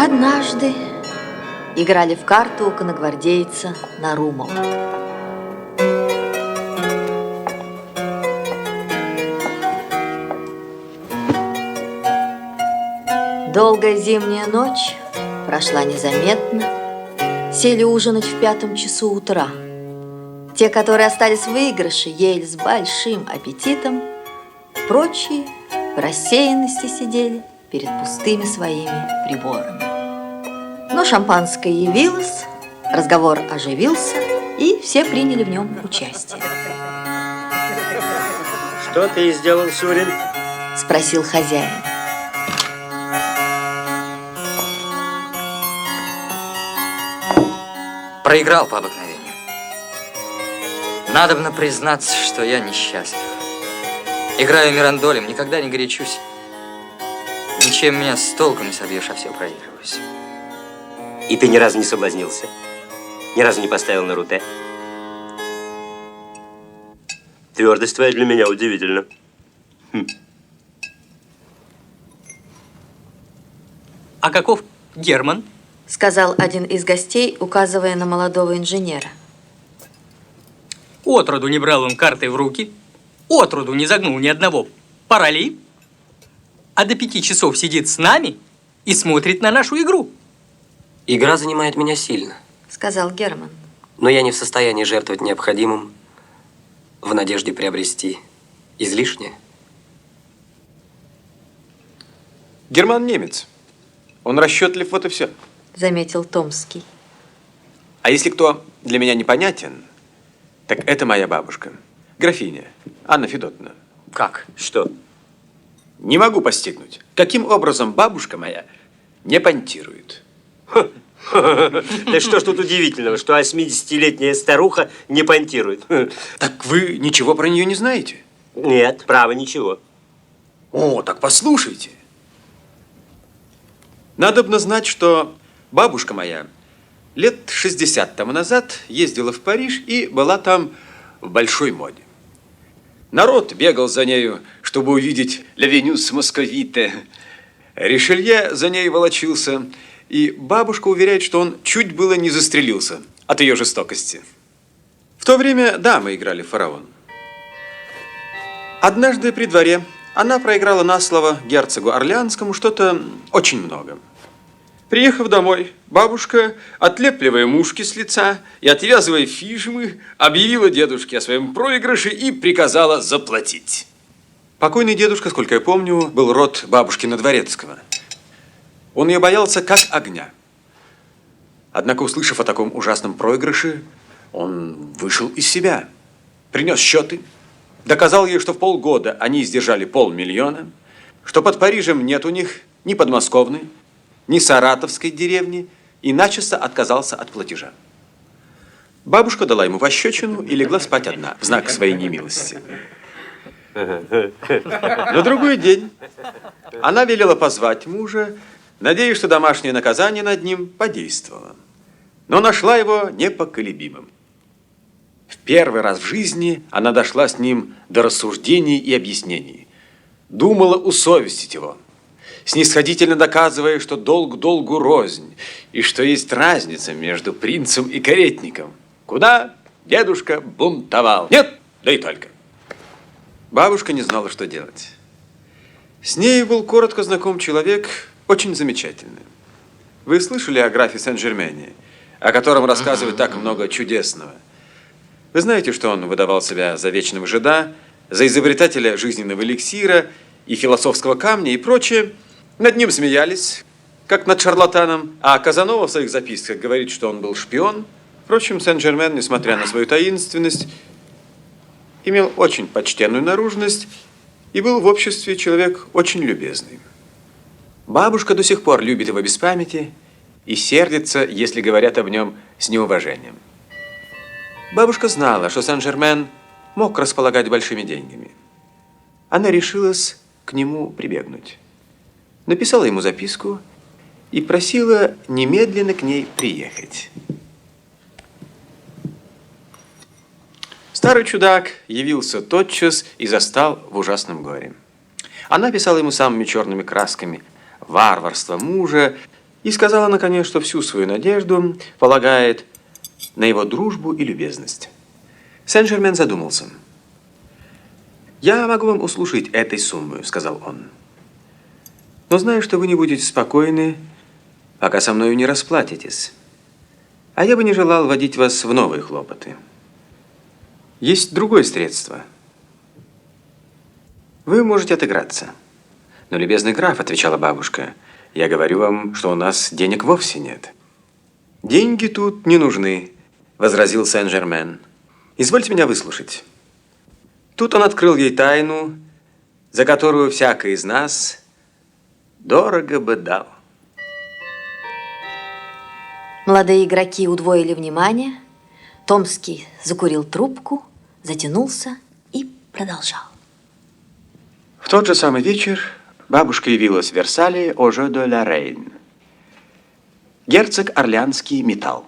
Однажды играли в карту у конногвардейца Нарумова. Долгая зимняя ночь прошла незаметно. Сели ужинать в 5 часу утра. Те, которые остались в выигрыше, ели с большим аппетитом. Прочие в рассеянности сидели перед пустыми своими приборами. Но шампанское явилось, разговор оживился, и все приняли в нем участие. Что ты сделал, Сурин? Спросил хозяин. Проиграл по обыкновению. Надобно признаться, что я несчастлив. Играю мирандолем, никогда не горячусь. Ничем меня с толку не собьешь, а все проигрываюсь. И ты ни разу не соблазнился? Ни разу не поставил на руте? Твердость твоя для меня удивительна. А каков Герман? Сказал один из гостей, указывая на молодого инженера. Отроду не брал он карты в руки, отроду не загнул ни одного параллели, а до 5 часов сидит с нами и смотрит на нашу игру. Игра занимает меня сильно. Сказал Герман. Но я не в состоянии жертвовать необходимым в надежде приобрести излишнее. Герман немец. Он расчетлив, вот и все. Заметил Томский. А если кто для меня непонятен, так это моя бабушка, графиня Анна Федотовна. Как? Что? Не могу постигнуть, каким образом бабушка моя не понтирует. Да что ж тут удивительного, что 80-летняя старуха не понтирует? Так вы ничего про нее не знаете? Нет, право, ничего. О, так послушайте. Надобно знать, что бабушка моя лет 60 тому назад ездила в Париж и была там в большой моде. Народ бегал за нею, чтобы увидеть «Ля Венус Московите». Ришелье за ней волочился, и бабушка уверяет, что он чуть было не застрелился от ее жестокости. В то время дамы играли в фараон. Однажды при дворе она проиграла на слово герцогу Орлеанскому что-то очень много. Приехав домой, бабушка, отлепливая мушки с лица и отвязывая фижмы, объявила дедушке о своем проигрыше и приказала заплатить. Покойный дедушка, сколько я помню, был род бабушкина Дворецкого. Он ее боялся как огня. Однако, услышав о таком ужасном проигрыше, он вышел из себя, принес счеты, доказал ей, что в полгода они издержали 500 000, что под Парижем нет у них ни подмосковной, ни саратовской деревни, и начисто отказался от платежа. Бабушка дала ему пощечину и легла спать одна, в знак своей немилости. На другой день она велела позвать мужа, надеясь, что домашнее наказание над ним подействовало. Но нашла его непоколебимым. В первый раз в жизни она дошла с ним до рассуждений и объяснений. Думала усовестить его, снисходительно доказывая, что долг долгу рознь, и что есть разница между принцем и каретником. Куда дедушка бунтовал. Нет, да и только. Бабушка не знала, что делать. С ней был коротко знаком человек, очень замечательный. Вы слышали о графе Сен-Жермене, о котором рассказывают так много чудесного? Вы знаете, что он выдавал себя за вечного жида, за изобретателя жизненного эликсира и философского камня и прочее. Над ним смеялись, как над шарлатаном, а Казанова в своих записках говорит, что он был шпион. Впрочем, Сен-Жермен, несмотря на свою таинственность, имел очень почтенную наружность и был в обществе человек очень любезный. Бабушка до сих пор любит его без памяти и сердится, если говорят об нем с неуважением. Бабушка знала, что Сен-Жермен мог располагать большими деньгами. Она решилась к нему прибегнуть. Написала ему записку и просила немедленно к ней приехать. Старый чудак явился тотчас и застал в ужасном горе. Она писала ему самыми черными красками варварство мужа и сказала, наконец, что всю свою надежду полагает на его дружбу и любезность. Сен-Жермен задумался. «Я могу вам услужить этой суммой», — сказал он. «Но знаю, что вы не будете спокойны, пока со мною не расплатитесь. А я бы не желал вводить вас в новые хлопоты. Есть другое средство. Вы можете отыграться». «Но, любезный граф», — отвечала бабушка, — «я говорю вам, что у нас денег вовсе нет». «Деньги тут не нужны», — возразил Сен-Жермен. «Извольте меня выслушать». Тут он открыл ей тайну, за которую всякий из нас дорого бы дал. Молодые игроки удвоили внимание. Томский закурил трубку, затянулся и продолжал. В тот же самый вечер бабушка явилась в Версале au jeu de la reine. Герцог Орлеанский металл.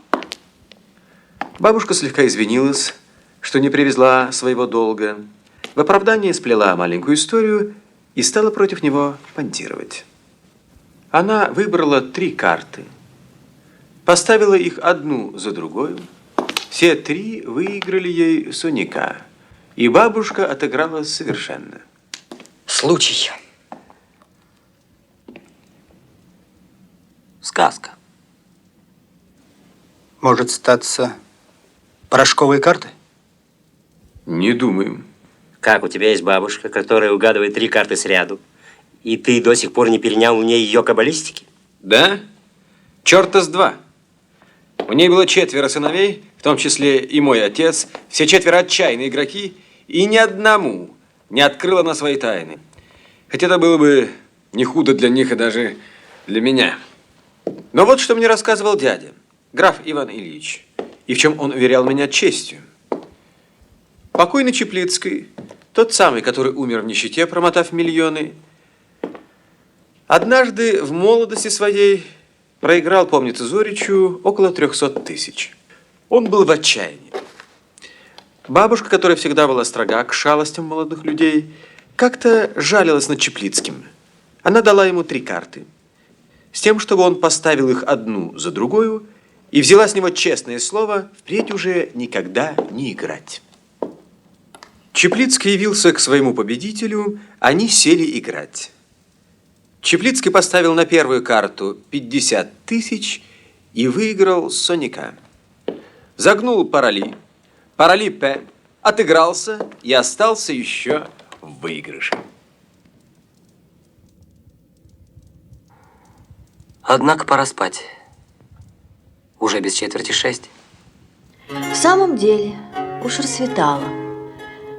Бабушка слегка извинилась, что не привезла своего долга. В оправдании сплела маленькую историю и стала против него понтировать. Она выбрала 3 карты, поставила их одну за другой. Все 3 выиграли ей соника, и бабушка отыграла совершенно. Случай. Сказка. Может статься порошковые карты? Не думаю. Как, у тебя есть бабушка, которая угадывает 3 карты сряду, и ты до сих пор не перенял у нее ее каббалистики? Да? Черта с 2. У ней было 4 сыновей, в том числе и мой отец, все 4 отчаянные игроки, и ни одному не открыла она свои тайны. Хотя это было бы не худо для них и даже для меня. Но вот что мне рассказывал дядя, граф Иван Ильич, и в чем он уверял меня честью. Покойный Чеплицкий, тот самый, который умер в нищете, промотав миллионы, однажды в молодости своей проиграл, помнится, Зоричу около 300 тысяч. Он был в отчаянии. Бабушка, которая всегда была строга к шалостям молодых людей, как-то жалилась над Чеплицким. Она дала ему 3 карты, с тем, чтобы он поставил их одну за другую и взяла с него честное слово впредь уже никогда не играть. Чеплицкий явился к своему победителю, они сели играть. Чеплицкий поставил на первую карту 50 тысяч и выиграл соника. Загнул парали, парали П, отыгрался и остался еще в выигрыше. Однако пора спать. Уже без 5:45. В самом деле, уж рассветало.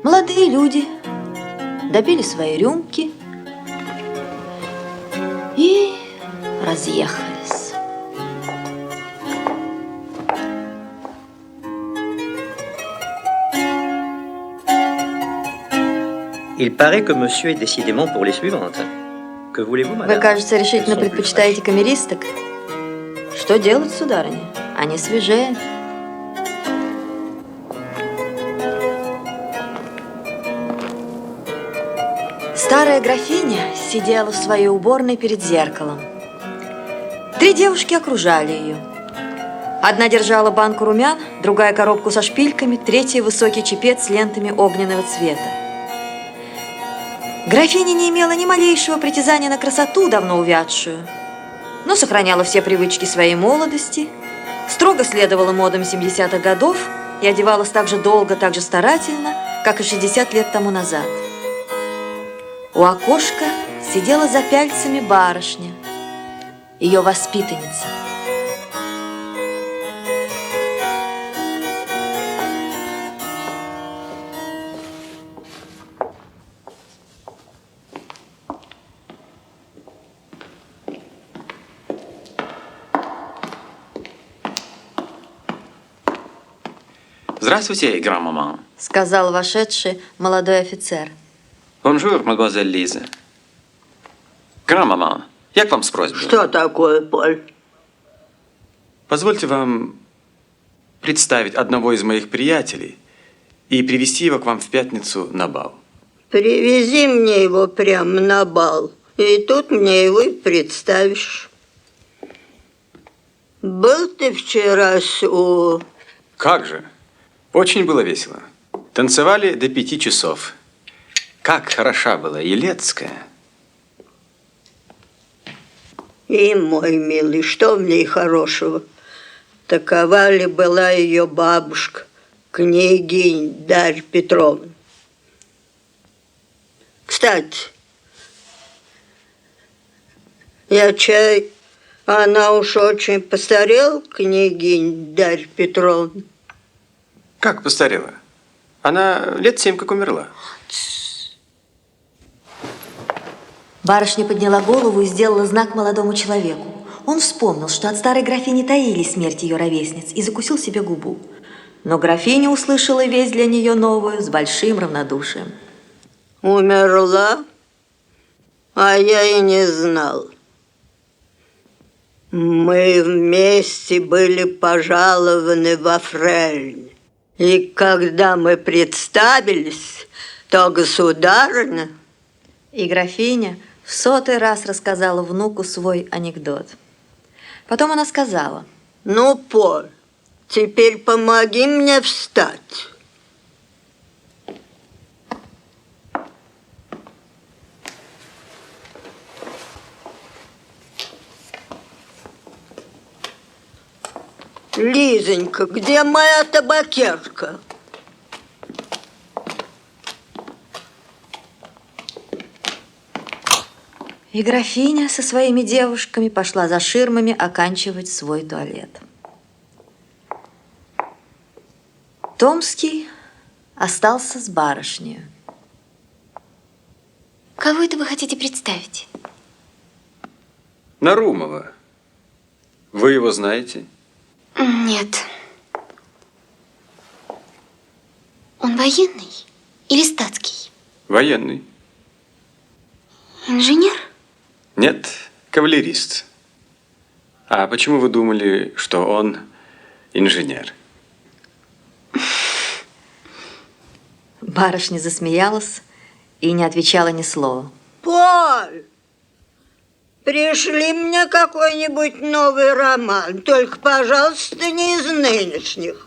Молодые люди допили свои рюмки и разъехались. Il paraît que monsieur est décidément pour les suivantes. Que voulez-vous, madame? Вы, кажется, решительно Elles sont plus предпочитаете камеристок. Что делать, сударыня? Они свежее. Старая графиня сидела в своей уборной перед зеркалом. 3 девушки окружали ее. Одна держала банку румян, другая коробку со шпильками, третья высокий чепец с лентами огненного цвета. Графиня не имела ни малейшего притязания на красоту, давно увядшую, но сохраняла все привычки своей молодости, строго следовала модам 70-х годов и одевалась так же долго, так же старательно, как и 60 лет тому назад. У окошка сидела за пяльцами барышня, ее воспитанница. Здравствуйте, гранд-маман. Сказал вошедший молодой офицер. Бонжур, мадемуазель Лиза. Гранд-маман, я к вам с просьбой. Что такое, Поль? Позвольте вам представить одного из моих приятелей и привести его к вам в пятницу на бал. Привези мне его прямо на бал, и тут мне его и представишь. Был ты вчера у... Как же? Очень было весело. Танцевали до 5 часов. Как хороша была Елецкая. И, мой милый, что в ней хорошего? Такова ли была ее бабушка, княгиня Дарья Петровна? Кстати, я чай, она уж очень постарела, княгиня Дарья Петровна. Как постарела? Она лет 7 как умерла. Барышня подняла голову и сделала знак молодому человеку. Он вспомнил, что от старой графини таили смерть ее ровесниц, и закусил себе губу. Но графиня услышала весть для нее новую с большим равнодушием. Умерла, а я и не знал. Мы вместе были пожалованы во Фрельне. И когда мы представились, то государыня... И графиня в 100-й раз рассказала внуку свой анекдот. Потом она сказала: Ну, Поль, теперь помоги мне встать. Лизонька, где моя табакерка? И графиня со своими девушками пошла за ширмами оканчивать свой туалет. Томский остался с барышней. Кого это вы хотите представить? Нарумова. Вы его знаете? Нет. Он военный или статский? Военный. Инженер? Нет, кавалерист. А почему вы думали, что он инженер? Барышня засмеялась и не отвечала ни слова. Поль, пришли мне какой-нибудь новый роман, только, пожалуйста, не из нынешних.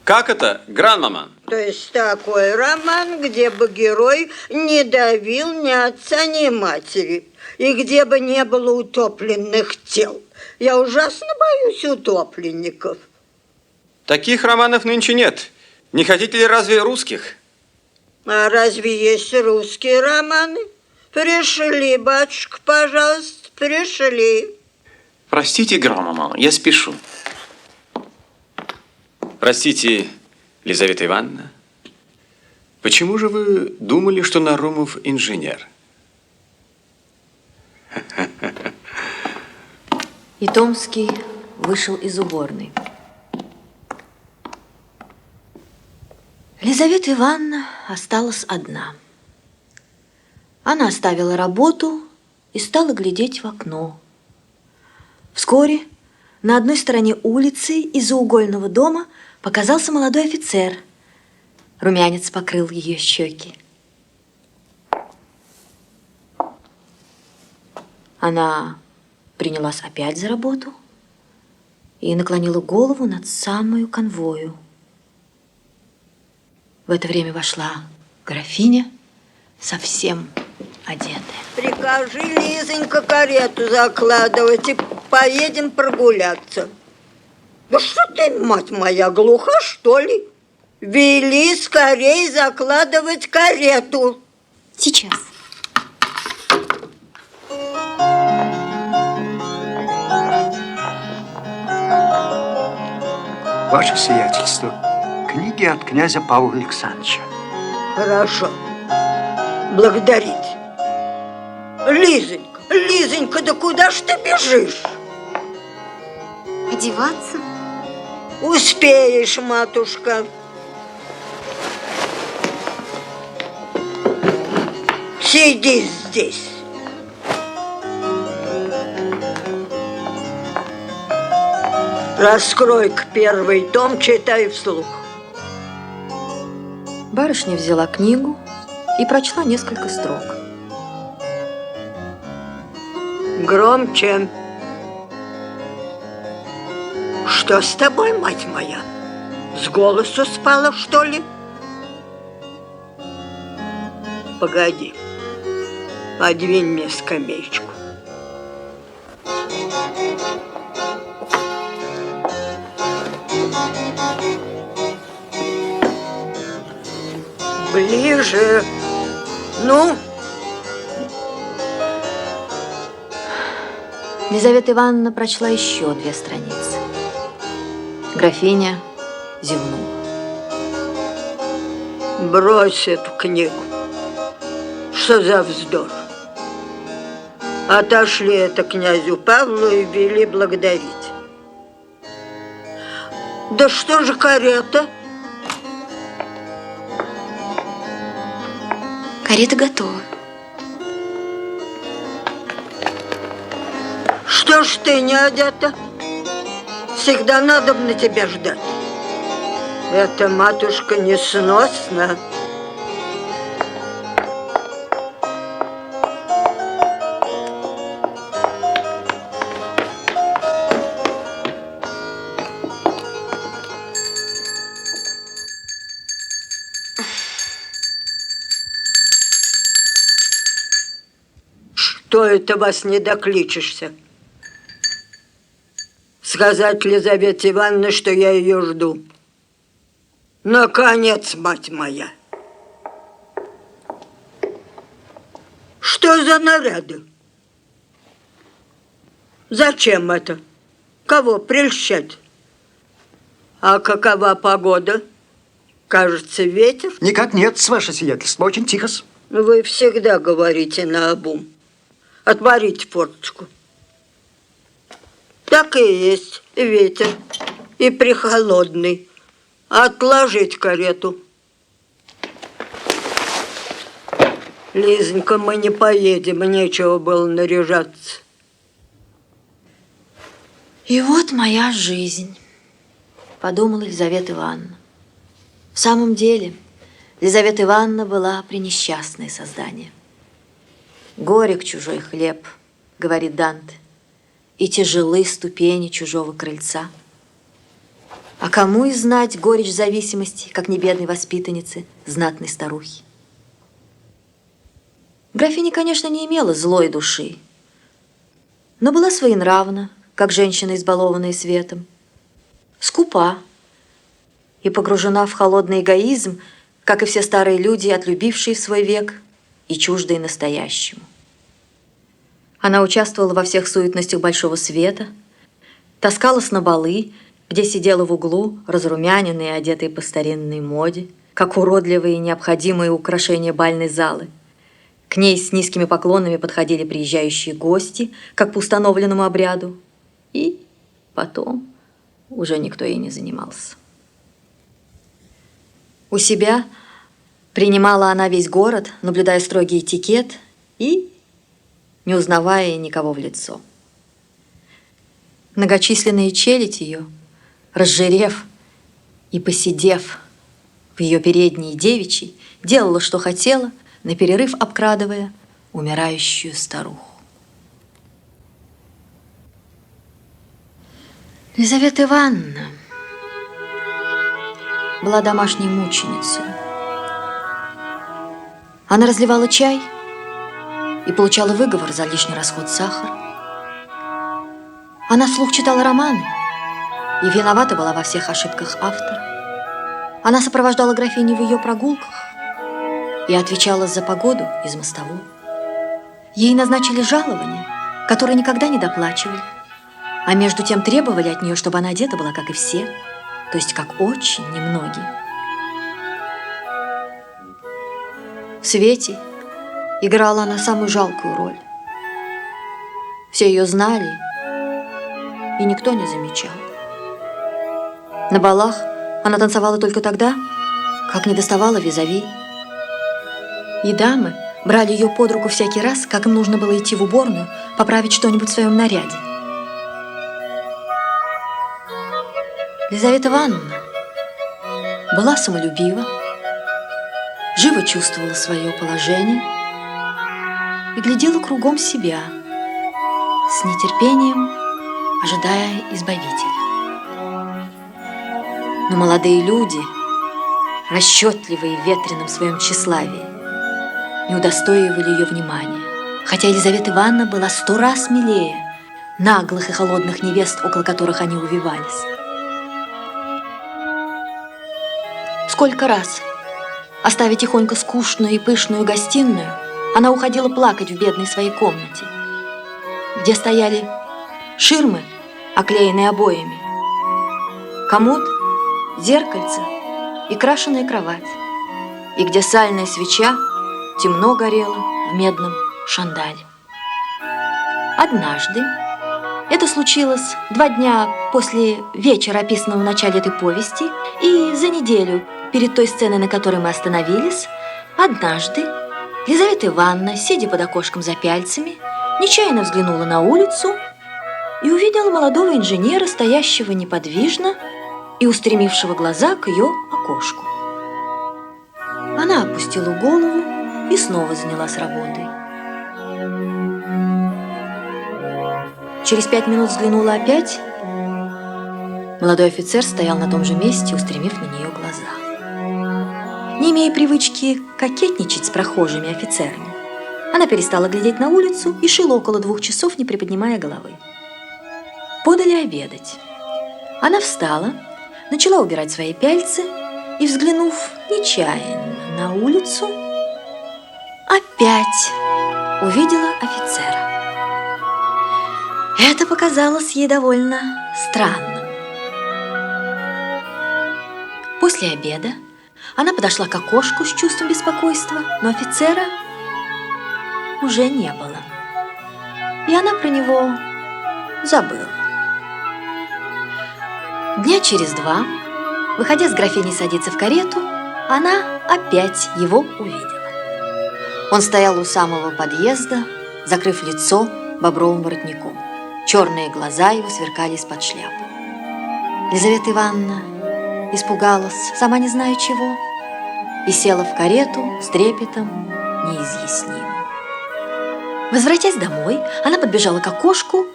Как это, гран-маман? То есть такой роман, где бы герой не давил ни отца, ни матери, и где бы не было утопленных тел. Я ужасно боюсь утопленников. Таких романов нынче нет. Не хотите ли разве русских? А разве есть русские романы? Пришли, батюшка, пожалуйста, пришли. Простите, гран-маман, я спешу. Простите, Лизавета Ивановна, почему же вы думали, что Нарумов инженер? И Томский вышел из уборной. Лизавета Ивановна осталась одна. Она оставила работу и стала глядеть в окно. Вскоре на одной стороне улицы из-за угольного дома показался молодой офицер. Румянец покрыл ее щеки. Она принялась опять за работу и наклонила голову над самую конвою. В это время вошла графиня, совсем одетая. Прикажи, Лизонька, карету закладывать и поедем прогуляться. Да что ты, мать моя, глуха, что ли? Вели скорей закладывать карету. Сейчас. Ваше сиятельство, книги от князя Павла Александровича. Хорошо. Благодарить. Лизонька, Лизонька, да куда ж ты бежишь? Одеваться? Успеешь, матушка. Сиди здесь. Раскрой-ка первый том, читай вслух. Барышня взяла книгу и прочла несколько строк. Громче. Что с тобой, мать моя? С голосу спала, что ли? Погоди. Подвинь мне скамеечку. Ближе. Ну? Лизавета Ивановна прочла еще 2 страницы. Графиня зевнула. Брось эту книгу. Что за вздор? Отошли это князю Павлу и вели благодарить. Да что же карета? Карета готова. Что ж ты не одета? Всегда надо на тебя ждать. Эта матушка несносна. Что это вас не докличешься? Сказать Лизавете Ивановне, что я ее жду. Наконец, мать моя. Что за наряды? Зачем это? Кого прельщать? А какова погода? Кажется, ветер. Никак нет, ваше сиятельство, очень тихо-с. Вы всегда говорите наобум. Отворите форточку. Так и есть ветер. И прихолодный. Отложить карету. Лизонька, мы не поедем, нечего было наряжаться. И вот моя жизнь, подумала Лизавета Ивановна. В самом деле, Лизавета Ивановна была пренесчастное создание. «Горек чужой хлеб», — говорит Данте, «и тяжелы ступени чужого крыльца». А кому и знать горечь зависимости, как не бедной воспитанницы, знатной старухи? Графиня, конечно, не имела злой души, но была своенравна, как женщина, избалованная светом, скупа и погружена в холодный эгоизм, как и все старые люди, отлюбившие в свой век и чуждые настоящему. Она участвовала во всех суетностях большого света, таскалась на балы, где сидела в углу, разрумяненная и одетая по старинной моде, как уродливые и необходимые украшения бальной залы. К ней с низкими поклонами подходили приезжающие гости, как по установленному обряду, и потом уже никто ей не занимался. У себя принимала она весь город, наблюдая строгий этикет и не узнавая никого в лицо. Многочисленная челядь ее, разжирев и посидев в ее передней девичьей, делала, что хотела, на перерыв обкрадывая умирающую старуху. Лизавета Ивановна была домашней мученицей. Она разливала чай и получала выговор за лишний расход сахара. Она вслух читала романы и виновата была во всех ошибках автора. Она сопровождала графиню в ее прогулках и отвечала за погоду из мостовой. Ей назначили жалование, которое никогда не доплачивали, а между тем требовали от нее, чтобы она одета была, как и все, то есть как очень немногие. В свете играла она самую жалкую роль. Все ее знали, и никто не замечал. На балах она танцевала только тогда, как не доставала визави. И дамы брали ее под руку всякий раз, как им нужно было идти в уборную, поправить что-нибудь в своем наряде. Лизавета Ивановна была самолюбива, живо чувствовала свое положение и глядела кругом себя, с нетерпением ожидая избавителя. Но молодые люди, расчетливые в ветреном своем тщеславии, не удостоивали ее внимания, хотя Елизавета Ивановна была 100 раз милее наглых и холодных невест, около которых они увивались. Сколько раз, оставив тихонько скучную и пышную гостиную, она уходила плакать в бедной своей комнате, где стояли ширмы, оклеенные обоями, комод, зеркальце и крашеная кровать, и где сальная свеча темно горела в медном шандале. Однажды, это случилось 2 дня после вечера, описанного в начале этой повести, и за неделю перед той сценой, на которой мы остановились, однажды Елизавета Ивановна, сидя под окошком за пяльцами, нечаянно взглянула на улицу и увидела молодого инженера, стоящего неподвижно и устремившего глаза к ее окошку. Она опустила голову и снова занялась работой. Через 5 минут взглянула опять. Молодой офицер стоял на том же месте, устремив на нее глаза. Не имея привычки кокетничать с прохожими офицерами, она перестала глядеть на улицу и шила около 2 часов, не приподнимая головы. Подали обедать. Она встала, начала убирать свои пяльцы и, взглянув нечаянно на улицу, опять увидела офицера. Это показалось ей довольно странным. После обеда она подошла к окошку с чувством беспокойства, но офицера уже не было, и она про него забыла. Дня через 2, выходя с графиней садиться в карету, она опять его увидела. Он стоял у самого подъезда, закрыв лицо бобровым воротником. Черные глаза его сверкали из-под шляпы. Елизавета Ивановна испугалась, сама не зная чего, и села в карету с трепетом неизъяснимым. Возвратясь домой, она подбежала к окошку.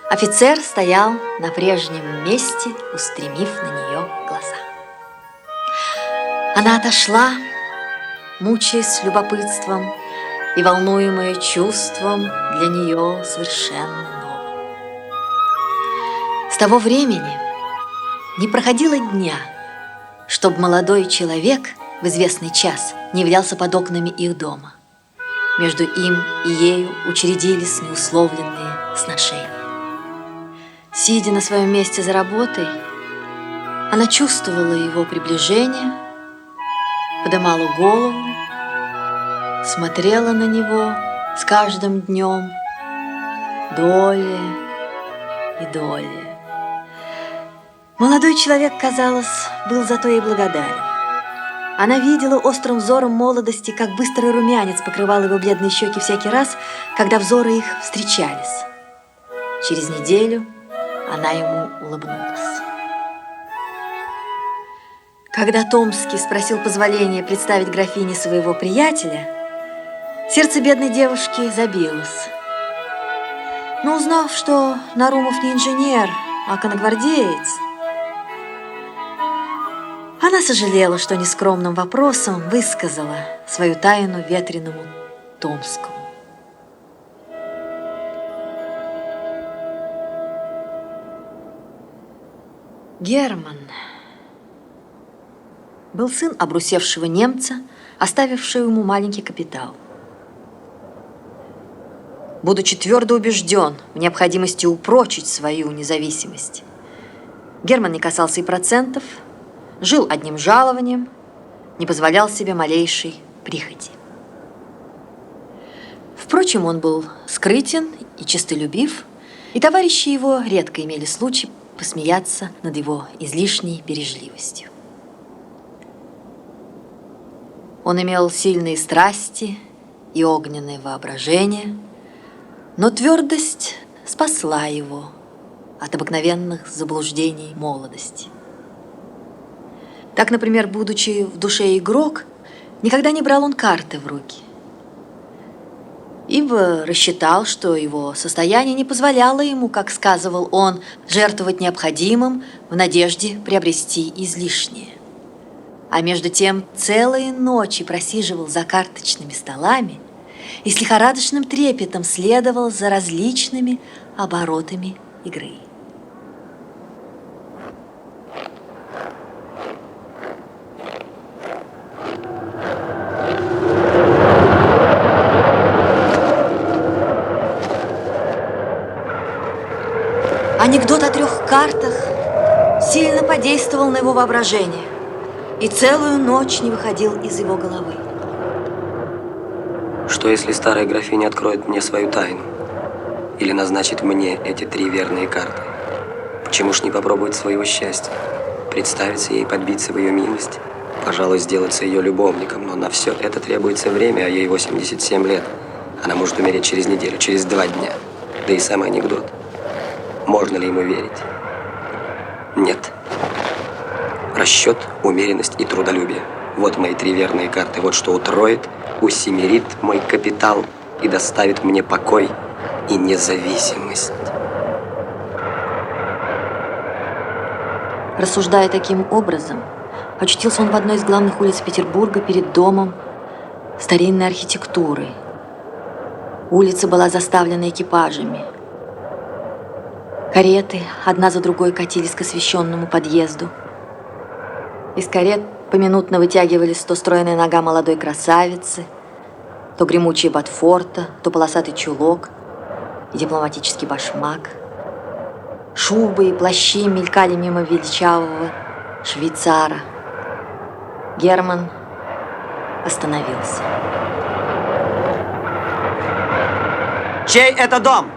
Офицер стоял на прежнем месте, устремив на нее глаза. Она отошла, мучаясь любопытством и волнуемая чувством для нее совершенно новым. С того времени не проходило дня, чтобы молодой человек в известный час не являлся под окнами их дома. Между им и ею учредились неусловленные сношения. Сидя на своем месте за работой, она чувствовала его приближение, поднимала голову, смотрела на него с каждым днем долее и долее. Молодой человек, казалось, был зато ей благодарен. Она видела острым взором молодости, как быстрый румянец покрывал его бледные щеки всякий раз, когда взоры их встречались. Через неделю она ему улыбнулась. Когда Томский спросил позволения представить графине своего приятеля, сердце бедной девушки забилось. Но узнав, что Нарумов не инженер, а конногвардеец, она сожалела, что нескромным вопросом высказала свою тайну ветреному Томскому. Герман был сын обрусевшего немца, оставившего ему маленький капитал. Будучи твердо убежден в необходимости упрочить свою независимость, Герман не касался и процентов, жил одним жалованием, не позволял себе малейшей прихоти. Впрочем, он был скрытен и честолюбив, и товарищи его редко имели случай посмеяться над его излишней бережливостью. Он имел сильные страсти и огненное воображение, но твердость спасла его от обыкновенных заблуждений молодости. Так, например, будучи в душе игрок, никогда не брал он карты в руки. ибо рассчитал, что его состояние не позволяло ему, как сказывал он, жертвовать необходимым в надежде приобрести излишнее. А между тем целые ночи просиживал за карточными столами и с лихорадочным трепетом следовал за различными оборотами игры. Анекдот о 3 картах сильно подействовал на его воображение и целую ночь не выходил из его головы. Что если старая графиня откроет мне свою тайну? Или назначит мне эти 3 верные карты? Почему ж не попробовать своего счастья? Представиться ей, подбиться в ее милость? Пожалуй, сделаться ее любовником, но на все это требуется время, а ей 87 лет. Она может умереть через неделю, через 2 дня. Да и сам анекдот. Можно ли ему верить? Нет. Расчет, умеренность и трудолюбие. Вот мои 3 верные карты. Вот что утроит, усемерит мой капитал и доставит мне покой и независимость. Рассуждая таким образом, очутился он в одной из главных улиц Петербурга перед домом старинной архитектуры. Улица была заставлена экипажами. Кареты одна за другой катились к освещенному подъезду. Из карет поминутно вытягивались то стройная нога молодой красавицы, то гремучие ботфорта, то полосатый чулок и дипломатический башмак. Шубы и плащи мелькали мимо величавого швейцара. Герман остановился. Чей это дом?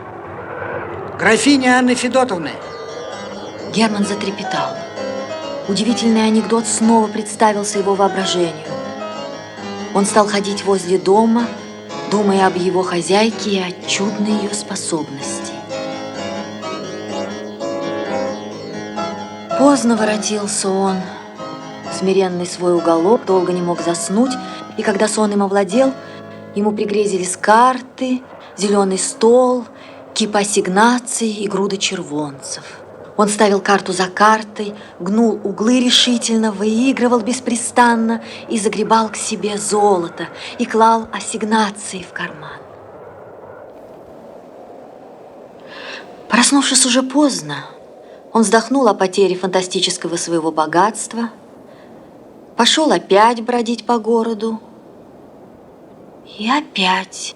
Графиня Анны Федотовны. Герман затрепетал. Удивительный анекдот снова представился его воображению. Он стал ходить возле дома, думая об его хозяйке и о чудной ее способности. Поздно воротился он. Смиренный свой уголок, долго не мог заснуть, и когда сон им овладел, ему пригрезились карты, зеленый стол, кипа ассигнаций и груда червонцев. Он ставил карту за картой, гнул углы решительно, выигрывал беспрестанно и загребал к себе золото и клал ассигнации в карман. Проснувшись уже поздно, он вздохнул о потере фантастического своего богатства, пошел опять бродить по городу и опять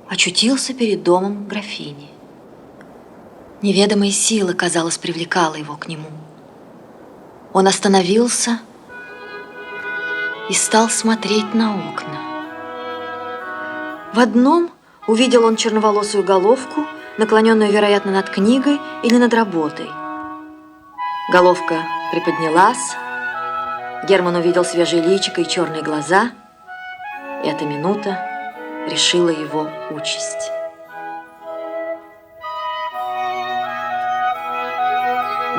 очутился перед домом графини. Неведомая сила, казалось, привлекала его к нему. Он остановился и стал смотреть на окна. В одном увидел он черноволосую головку, наклоненную, вероятно, над книгой или над работой. Головка приподнялась, Герман увидел свежее личико и черные глаза, и эта минута решила его участь.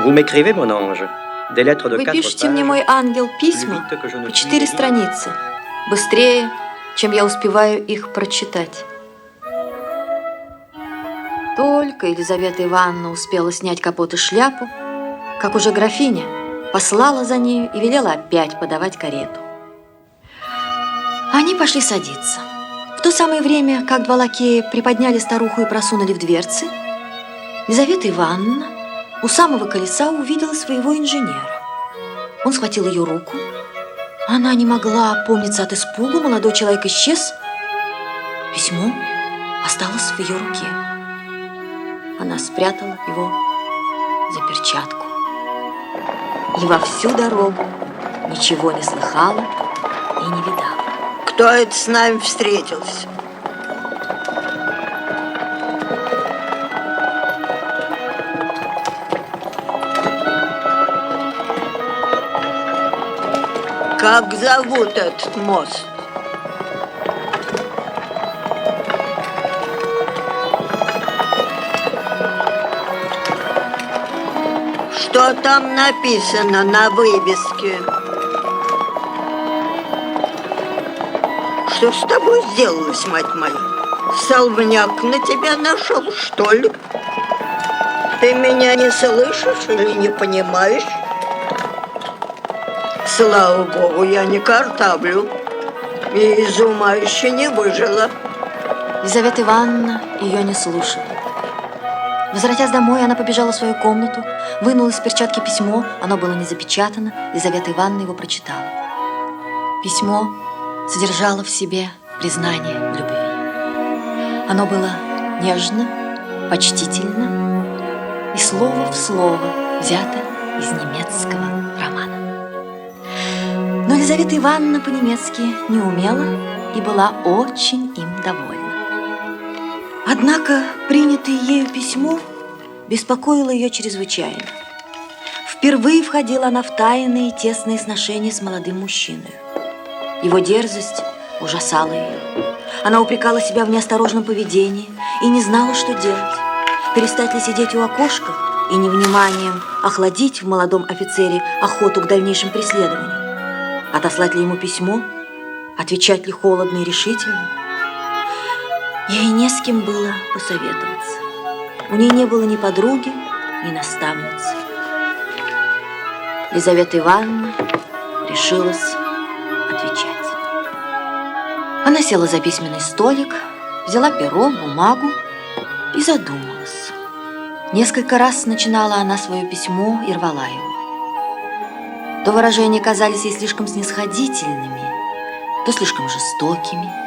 Vous m'écrivez, mon ange, des lettres de 4 Вы pages. пишете мне, мой ангел, письма по 4 страницы, быстрее, чем я успеваю их прочитать. Только Елизавета Ивановна успела снять капот и шляпу, как уже графиня послала за нею и велела опять подавать карету. Они пошли садиться. В то самое время, как 2 лакея приподняли старуху и просунули в дверцы, Елизавета Ивановна у самого колеса увидела своего инженера. Он схватил ее руку. Она не могла опомниться от испугу. Молодой человек исчез. Письмо осталось в ее руке. Она спрятала его за перчатку. И во всю дорогу ничего не слыхала и не видала. Кто это с нами встретился? Как зовут этот мост? Что там написано на вывеске? Что с тобой сделалось, мать моя? Столбняк на тебя нашел, что ли? Ты меня не слышишь или не понимаешь? Слава богу, я не картавлю. И из ума еще не выжила. Елизавета Ивановна ее не слушала. Возвратясь домой, она побежала в свою комнату, вынула из перчатки письмо, оно было не запечатано, Елизавета Ивановна его прочитала. Письмо содержало в себе признание в любви. Оно было нежно, почтительно и слово в слово взято из немецкого романа. Но Елизавета Ивановна по-немецки не умела и была очень им довольна. Однако принятое ею письмо беспокоило ее чрезвычайно. Впервые входила она в тайные тесные сношения с молодым мужчиной. Его дерзость ужасала ее. Она упрекала себя в неосторожном поведении и не знала, что делать. Перестать ли сидеть у окошка и невниманием охладить в молодом офицере охоту к дальнейшим преследованиям? Отослать ли ему письмо? Отвечать ли холодно и решительно? Ей не с кем было посоветоваться. У ней не было ни подруги, ни наставницы. Елизавета Ивановна решилась отвечать. Она села за письменный столик, взяла перо, бумагу и задумалась. Несколько раз начинала она свое письмо и рвала его. То выражения казались ей слишком снисходительными, то слишком жестокими.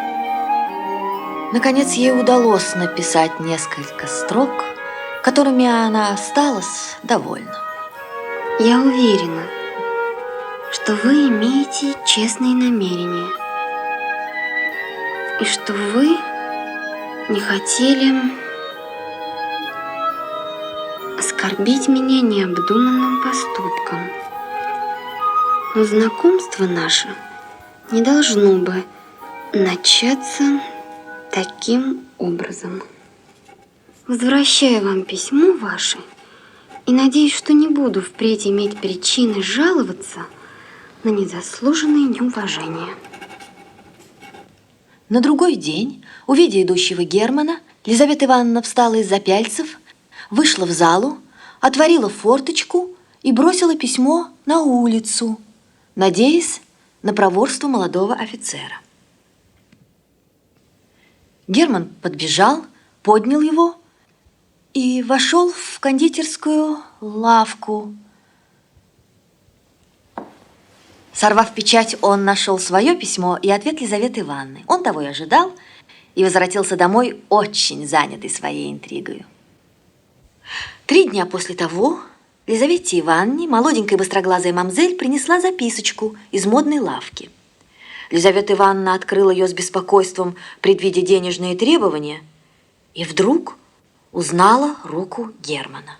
Наконец, ей удалось написать несколько строк, которыми она осталась довольна. Я уверена, что вы имеете честные намерения и что вы не хотели оскорбить меня необдуманным поступком. Но знакомство наше не должно бы начаться таким образом. Возвращаю вам письмо ваше и надеюсь, что не буду впредь иметь причины жаловаться на незаслуженное неуважение. На другой день, увидя идущего Германа, Елизавета Ивановна встала из-за пяльцев, вышла в залу, отворила форточку и бросила письмо на улицу, надеясь на проворство молодого офицера. Герман подбежал, поднял его и вошел в кондитерскую лавку. Сорвав печать, он нашел свое письмо и ответ Лизаветы Ивановны. Он того и ожидал и возвратился домой очень занятый своей интригой. 3 дня после того Лизавете Ивановне молоденькая быстроглазая мамзель принесла записочку из модной лавки. Лизавета Ивановна открыла ее с беспокойством, предвидя денежные требования, и вдруг узнала руку Германа.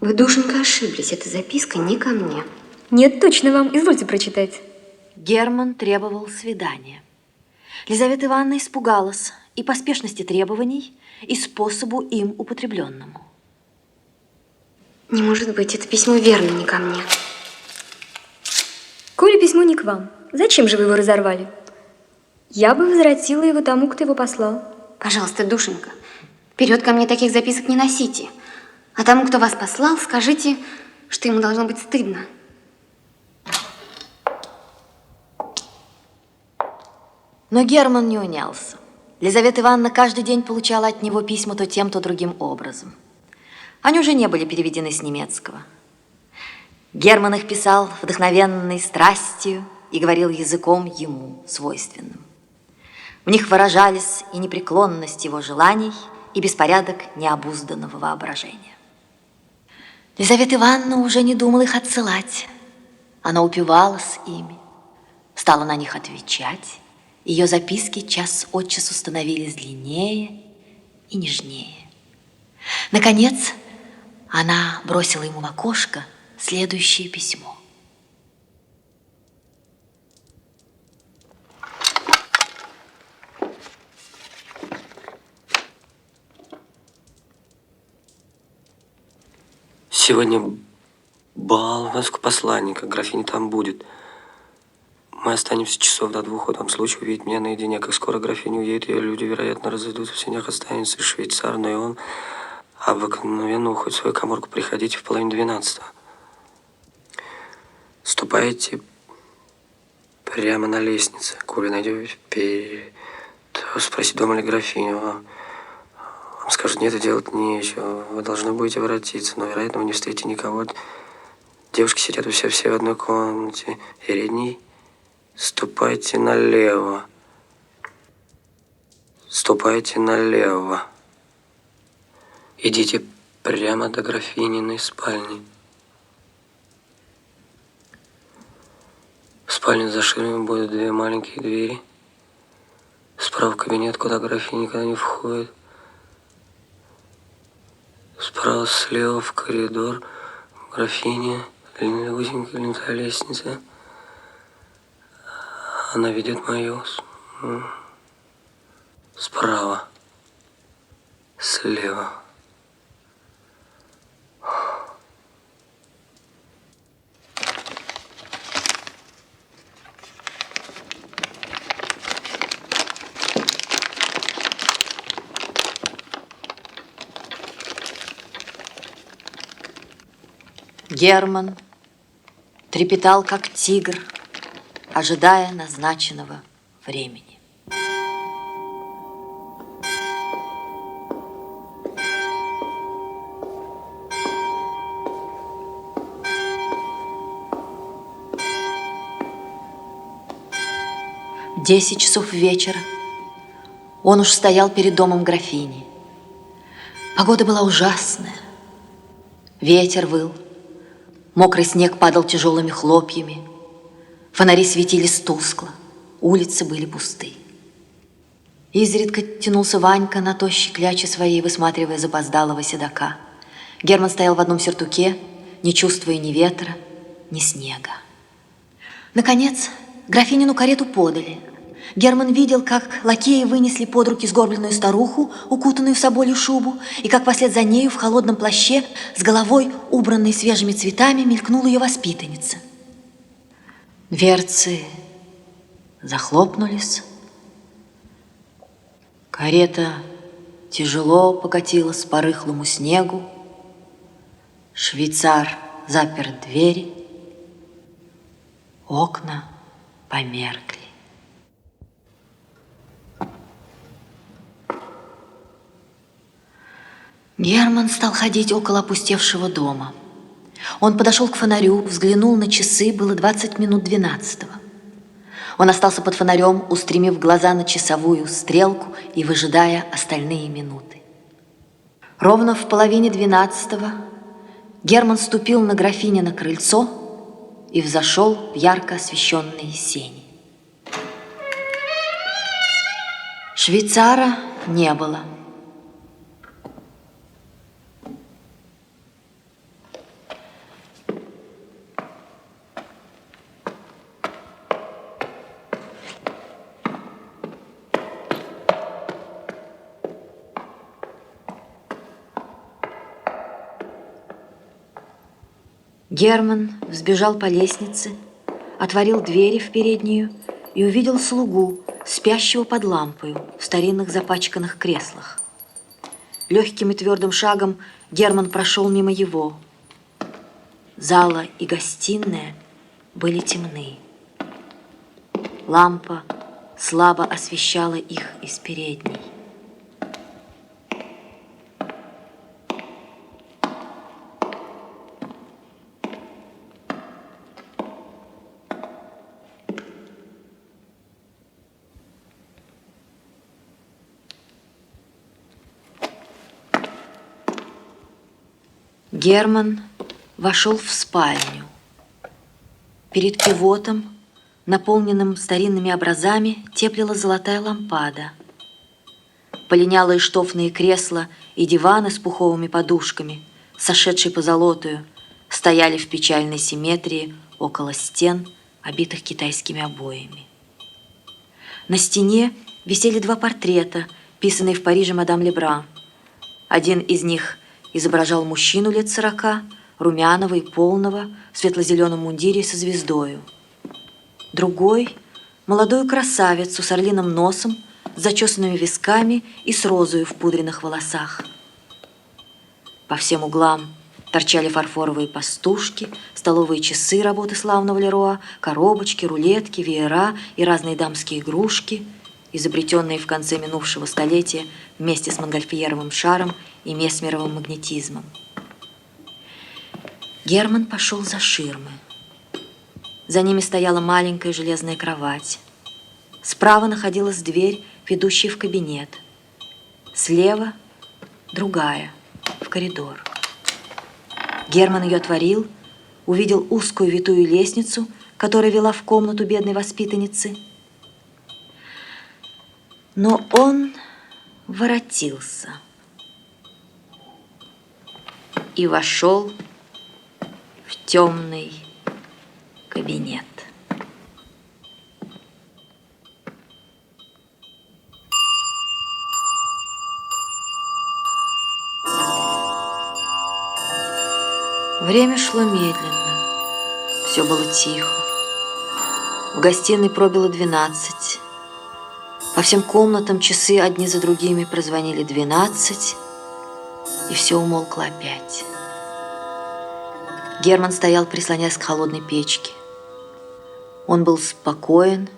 Вы, душенька, ошиблись. Эта записка не ко мне. Нет, точно вам. Извольте прочитать. Герман требовал свидания. Лизавета Ивановна испугалась и поспешности требований, и способу им употребленному. Не может быть, это письмо верно не ко мне. Коли письмо не к вам, зачем же вы его разорвали? Я бы возвратила его тому, кто его послал. Пожалуйста, душенька, вперед ко мне таких записок не носите. А тому, кто вас послал, скажите, что ему должно быть стыдно. Но Герман не унялся. Лизавета Ивановна каждый день получала от него письма то тем, то другим образом. Они уже не были переведены с немецкого. Герман их писал вдохновенной страстью и говорил языком ему свойственным. В них выражались и непреклонность его желаний, и беспорядок необузданного воображения. Лизавета Ивановна уже не думала их отсылать. Она упивалась ими, стала на них отвечать. Ее записки час от часу становились длиннее и нежнее. Наконец, она бросила ему в окошко следующее письмо. Сегодня бал у нас у посланника, графиня там будет. Мы останемся часов до 2, в том случае увидеть меня наедине. Как скоро графиня уедет, ее люди, вероятно, разойдутся. В сенях останется швейцар, но и он обыкновенно уходит в свою каморку. Приходите в 11:30. Ступайте прямо на лестнице. Коли найдете, то спросите, дома ли графиня. Вам скажут, нет, делать нечего. Вы должны будете воротиться, но, вероятно, вы не встретите никого. Девушки сидят все в одной комнате. Передней. Ступайте налево. Ступайте налево. Идите прямо до графининой спальни. В спальне за ширмой будут 2 маленькие двери. Справа кабинет, куда графиня никогда не входит. Справа, слева в коридор. Графиня, длинная узенькая лентая лестница. Она ведет мою справа, слева. Герман трепетал, как тигр, ожидая назначенного времени. В 10 часов вечера он уж стоял перед домом графини. Погода была ужасная. Ветер выл, мокрый снег падал тяжелыми хлопьями, фонари светились тускло, улицы были пусты. Изредка тянулся Ванька на тощей кляче своей, высматривая запоздалого седока. Герман стоял в одном сюртуке, не чувствуя ни ветра, ни снега. Наконец, графинину карету подали. Герман видел, как лакеи вынесли под руки сгорбленную старуху, укутанную в соболью шубу, и как вслед за нею в холодном плаще, с головой, убранной свежими цветами, мелькнула ее воспитанница. Дверцы захлопнулись. Карета тяжело покатилась по рыхлому снегу. Швейцар запер двери. Окна померкли. Герман стал ходить около опустевшего дома. Он подошел к фонарю, взглянул на часы, было 20 минут 12. Он остался под фонарем, устремив глаза на часовую стрелку и выжидая остальные минуты. Ровно в половине 12 Герман ступил на графинино крыльцо и взошел в ярко освещенные сени. Швейцара не было. Герман взбежал по лестнице, отворил двери в переднюю и увидел слугу, спящего под лампою в старинных запачканных креслах. Легким и твердым шагом Герман прошел мимо его. Зала и гостиная были темны. Лампа слабо освещала их из передней. Герман вошел в спальню. Перед кивотом, наполненным старинными образами, теплила золотая лампада. Полинялые штофные кресла и диваны с пуховыми подушками, сошедшие позолотую, стояли в печальной симметрии около стен, обитых китайскими обоями. На стене висели 2 портрета, писанные в Париже мадам Лебран. Один из них изображал мужчину лет 40, румяного и полного, в светло-зеленом мундире со звездою. другой – молодую красавицу с орлиным носом, с зачесанными висками и с розою в пудренных волосах. По всем углам торчали фарфоровые пастушки, столовые часы работы славного Леруа, коробочки, рулетки, веера и разные дамские игрушки, изобретенные в конце минувшего столетия вместе с Монгольфьеровым шаром и Месмеровым магнетизмом. Герман пошел за ширмы. За ними стояла маленькая железная кровать. Справа находилась дверь, ведущая в кабинет. Слева другая, в коридор. Герман ее отворил, увидел узкую витую лестницу, которая вела в комнату бедной воспитанницы. Но он воротился и вошел в темный кабинет. Время шло медленно, все было тихо. В гостиной пробило 12. По всем комнатам часы одни за другими прозвонили 12, и все умолкло опять. Герман стоял, прислоняясь к холодной печке. Он был спокоен,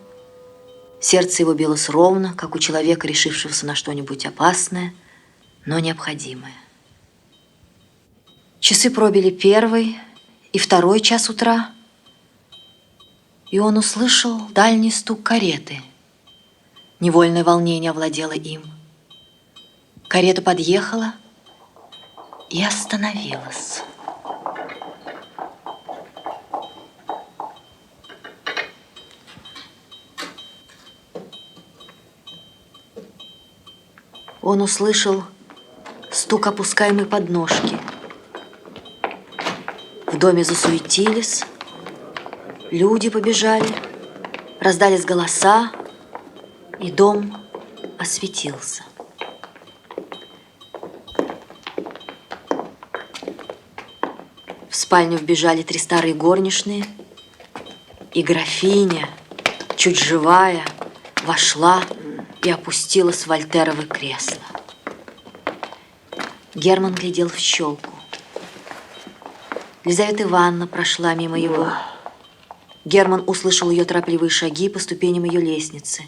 сердце его билось ровно, как у человека, решившегося на что-нибудь опасное, но необходимое. Часы пробили 1 и 2 час утра, и он услышал дальний стук кареты. Невольное волнение овладело им. Карета подъехала и остановилась. Он услышал стук опускаемой подножки. В доме засуетились, люди побежали, раздались голоса, и дом осветился. В спальню вбежали 3 старые горничные, и графиня, чуть живая, вошла и опустилась в вольтеровое кресло. Герман глядел в щелку. Лизавета Ивановна прошла мимо его. Герман услышал ее торопливые шаги по ступеням ее лестницы.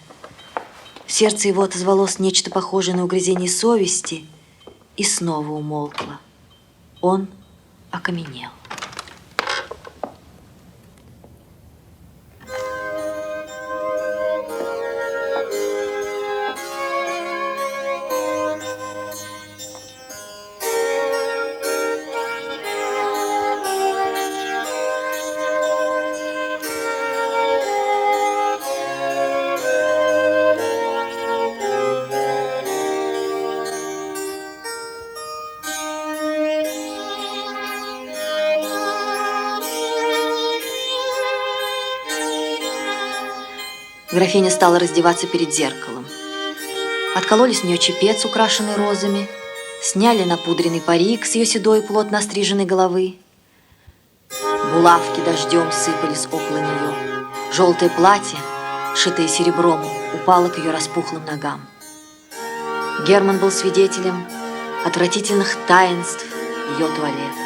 В сердце его отозвалось нечто похожее на угрызение совести и снова умолкло. Он окаменел. Графиня стала раздеваться перед зеркалом. Откололи с нее чепец, украшенный розами, сняли напудренный парик с ее седой, плотно остриженной головы. Булавки дождем сыпались около нее. Желтое платье, шитое серебром, упало к ее распухлым ногам. Герман был свидетелем отвратительных таинств ее туалета.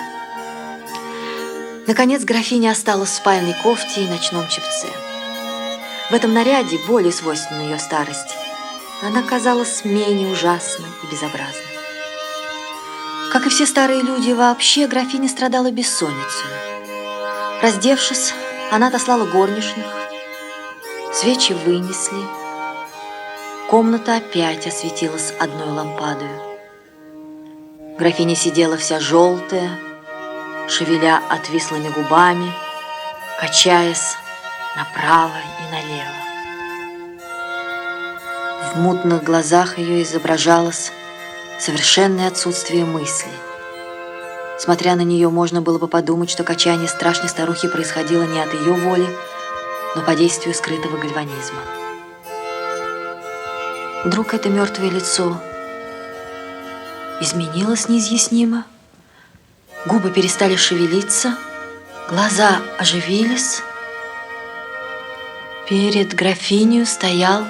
Наконец графиня осталась в спальной кофте и ночном чепце. В этом наряде, более свойственной ее старости, она казалась менее ужасной и безобразной. Как и все старые люди вообще, графиня страдала бессонницей. Раздевшись, она отослала горничных, свечи вынесли, комната опять осветилась одной лампадою. Графиня сидела вся желтая, шевеля отвислыми губами, качаясь направо и налево. В мутных глазах ее изображалось совершенное отсутствие мысли. Смотря на нее, можно было бы подумать, что качание страшной старухи происходило не от ее воли, но по действию скрытого гальванизма. Вдруг это мертвое лицо изменилось неизъяснимо, губы перестали шевелиться, глаза оживились, Перед графиней стоял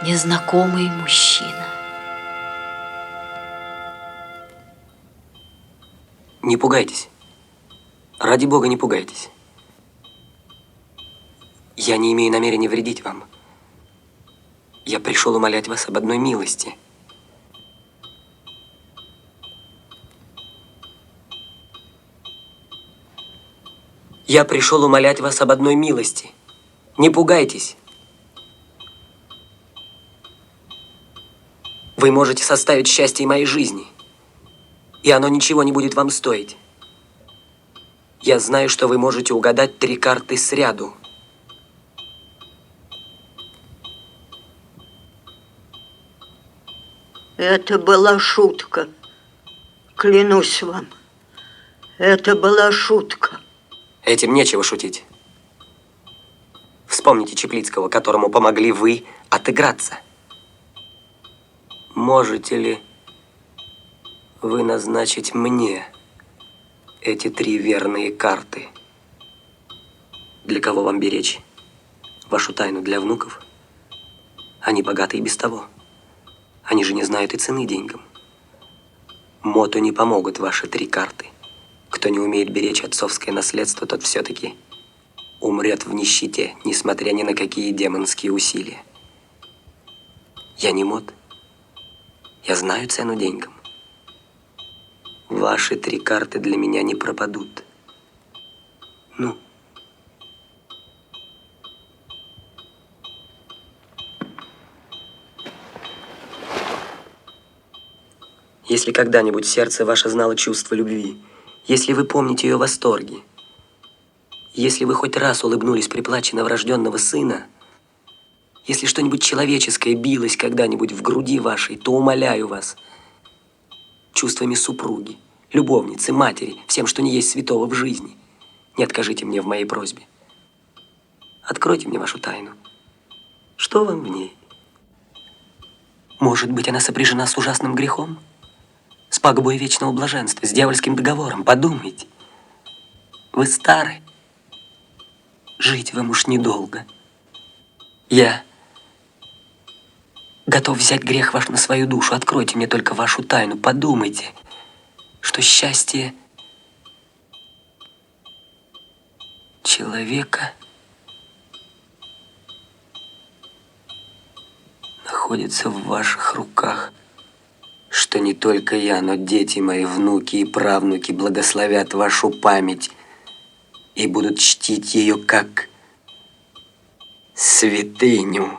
незнакомый мужчина. Не пугайтесь. Ради Бога, не пугайтесь. Я не имею намерения вредить вам. Я пришел умолять вас об одной милости. Я пришел умолять вас об одной милости. Не пугайтесь. Вы можете составить счастье моей жизни, и оно ничего не будет вам стоить. Я знаю, что вы можете угадать 3 карты сряду. Это была шутка. Клянусь вам. Это была шутка. Этим нечего шутить. Вспомните Чеплицкого, которому помогли вы отыграться. Можете ли вы назначить мне эти 3 верные карты? Для кого вам беречь вашу тайну? Для внуков? Они богаты и без того. Они же не знают и цены деньгам. Моту не помогут ваши 3 карты. Кто не умеет беречь отцовское наследство, тот все-таки умрет в нищете, несмотря ни на какие демонские усилия. Я не Мот. Я знаю цену деньгам. Ваши 3 карты для меня не пропадут. Ну. Если когда-нибудь сердце ваше знало чувство любви, если вы помните ее восторги, если вы хоть раз улыбнулись при плаче новорожденного сына, если что-нибудь человеческое билось когда-нибудь в груди вашей, то умоляю вас чувствами супруги, любовницы, матери, всем, что не есть святого в жизни, не откажите мне в моей просьбе. Откройте мне вашу тайну. Что вам в ней? Может быть, она сопряжена с ужасным грехом? С пагубой вечного блаженства, с дьявольским договором. Подумайте. Вы стары. Жить вам уж недолго. Я готов взять грех ваш на свою душу. Откройте мне только вашу тайну. Подумайте, что счастье человека находится в ваших руках. Что не только я, но дети мои, внуки и правнуки благословят вашу память и будут чтить ее как святыню.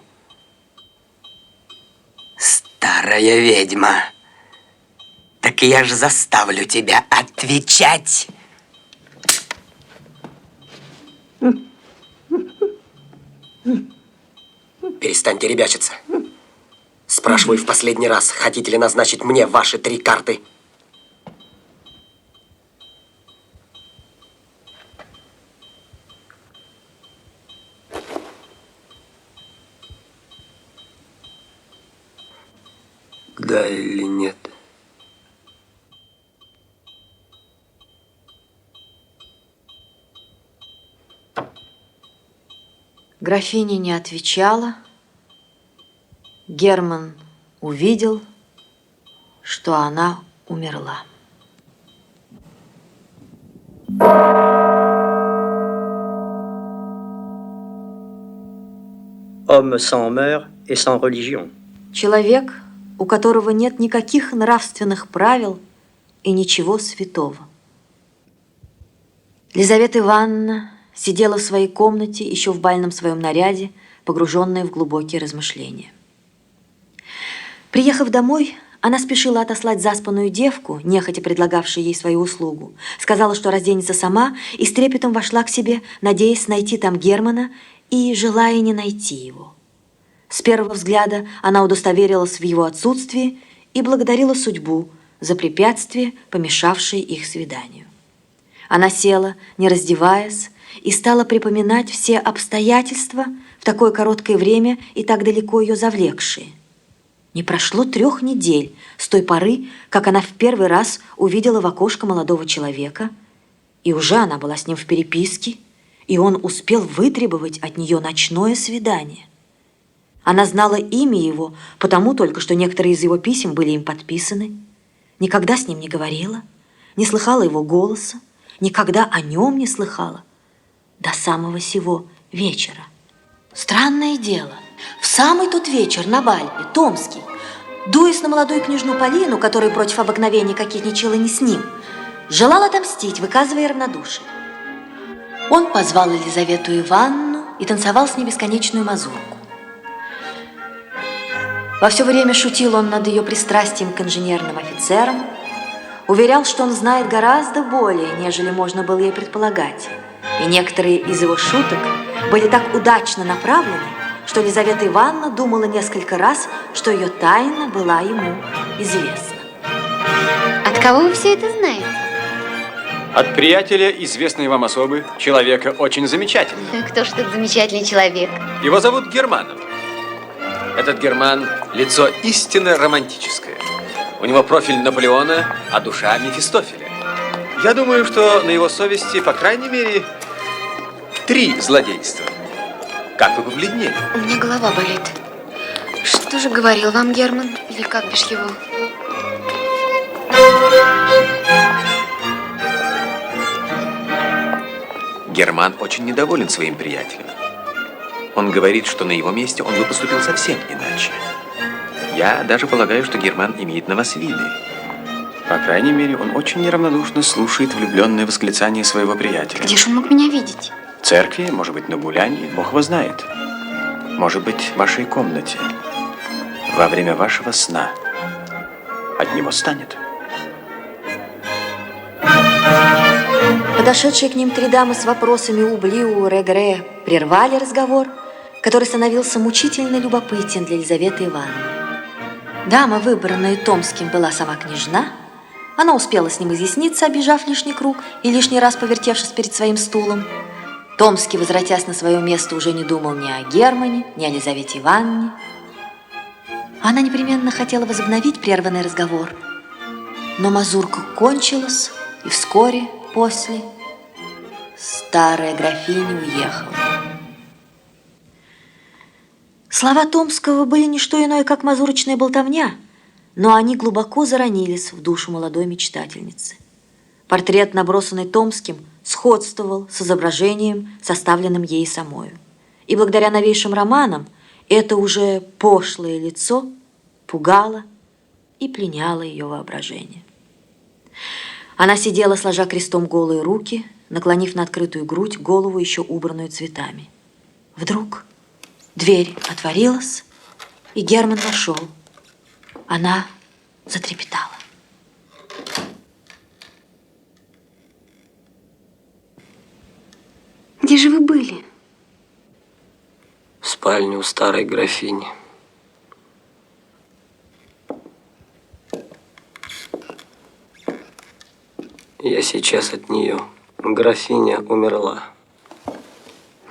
Старая ведьма, так я же заставлю тебя отвечать. Перестаньте ребячиться. Спрашиваю в последний раз, хотите ли назначить мне ваши 3 карты? Да или нет? Графиня не отвечала. Герман увидел, что она умерла. Homme sans mœurs et sans religion. Человек, у которого нет никаких нравственных правил и ничего святого. Лизавета Ивановна сидела в своей комнате, еще в бальном своем наряде, погруженная в глубокие размышления. Приехав домой, она спешила отослать заспанную девку, нехотя предлагавшую ей свою услугу. Сказала, что разденется сама, и с трепетом вошла к себе, надеясь найти там Германа и желая не найти его. С первого взгляда она удостоверилась в его отсутствии и благодарила судьбу за препятствие, помешавшее их свиданию. Она села, не раздеваясь, и стала припоминать все обстоятельства в такое короткое время и так далеко ее завлекшие. Не прошло 3 недель с той поры, как она в первый раз увидела в окошко молодого человека, и уже она была с ним в переписке, и он успел вытребовать от нее ночное свидание. Она знала имя его, потому только, что некоторые из его писем были им подписаны. Никогда с ним не говорила, не слыхала его голоса, никогда о нем не слыхала. До самого сего вечера. Странное дело, в самый тот вечер на балье, Томский, дуясь на молодую княжну Полину, которая против обыкновения кокетничала не с ним, желал отомстить, выказывая равнодушие. Он позвал Елизавету Ивановну и танцевал с ней бесконечную мазурку. Во все время шутил он над ее пристрастием к инженерным офицерам, уверял, что он знает гораздо более, нежели можно было ей предполагать, и некоторые из его шуток были так удачно направлены, что Елизавета Ивановна думала несколько раз, что ее тайна была ему известна. От кого вы все это знаете? От приятеля известной вам особы, человека очень замечательного. Кто ж этот замечательный человек? Его зовут Германом. Этот Герман – лицо истинно романтическое. У него профиль Наполеона, а душа Мефистофеля. Я думаю, что на его совести, по крайней мере, 3 злодейства. Как вы побледнели? У меня голова болит. Что же говорил вам Герман? Или как бишь его? Герман очень недоволен своим приятелем. Он говорит, что на его месте он бы поступил совсем иначе. Я даже полагаю, что Герман имеет на вас виды. По крайней мере, он очень неравнодушно слушает влюбленные восклицания своего приятеля. Где же он мог меня видеть? В церкви, может быть, на гулянии, Бог его знает. Может быть, в вашей комнате. Во время вашего сна. От него станет. Подошедшие к ним 3 дамы с вопросами «Ублиу», «Регре» прервали разговор, который становился мучительно любопытен для Елизаветы Ивановны. Дама, выбранная Томским, была сама княжна. Она успела с ним изъясниться, обежав лишний круг и лишний раз повертевшись перед своим стулом. Томский, возвратясь на свое место, уже не думал ни о Германе, ни о Елизавете Ивановне. Она непременно хотела возобновить прерванный разговор, но мазурка кончилась, и вскоре после старая графиня уехала. Слова Томского были не что иное, как мазурочная болтовня, но они глубоко заронились в душу молодой мечтательницы. Портрет, набросанный Томским, сходствовал с изображением, составленным ей самою. И благодаря новейшим романам это уже пошлое лицо пугало и пленяло ее воображение. Она сидела, сложа крестом голые руки, наклонив на открытую грудь голову, еще убранную цветами. Вдруг дверь отворилась, и Герман вошел. Она затрепетала. Где же вы были? В спальне у старой графини. Я сейчас от нее. Графиня умерла.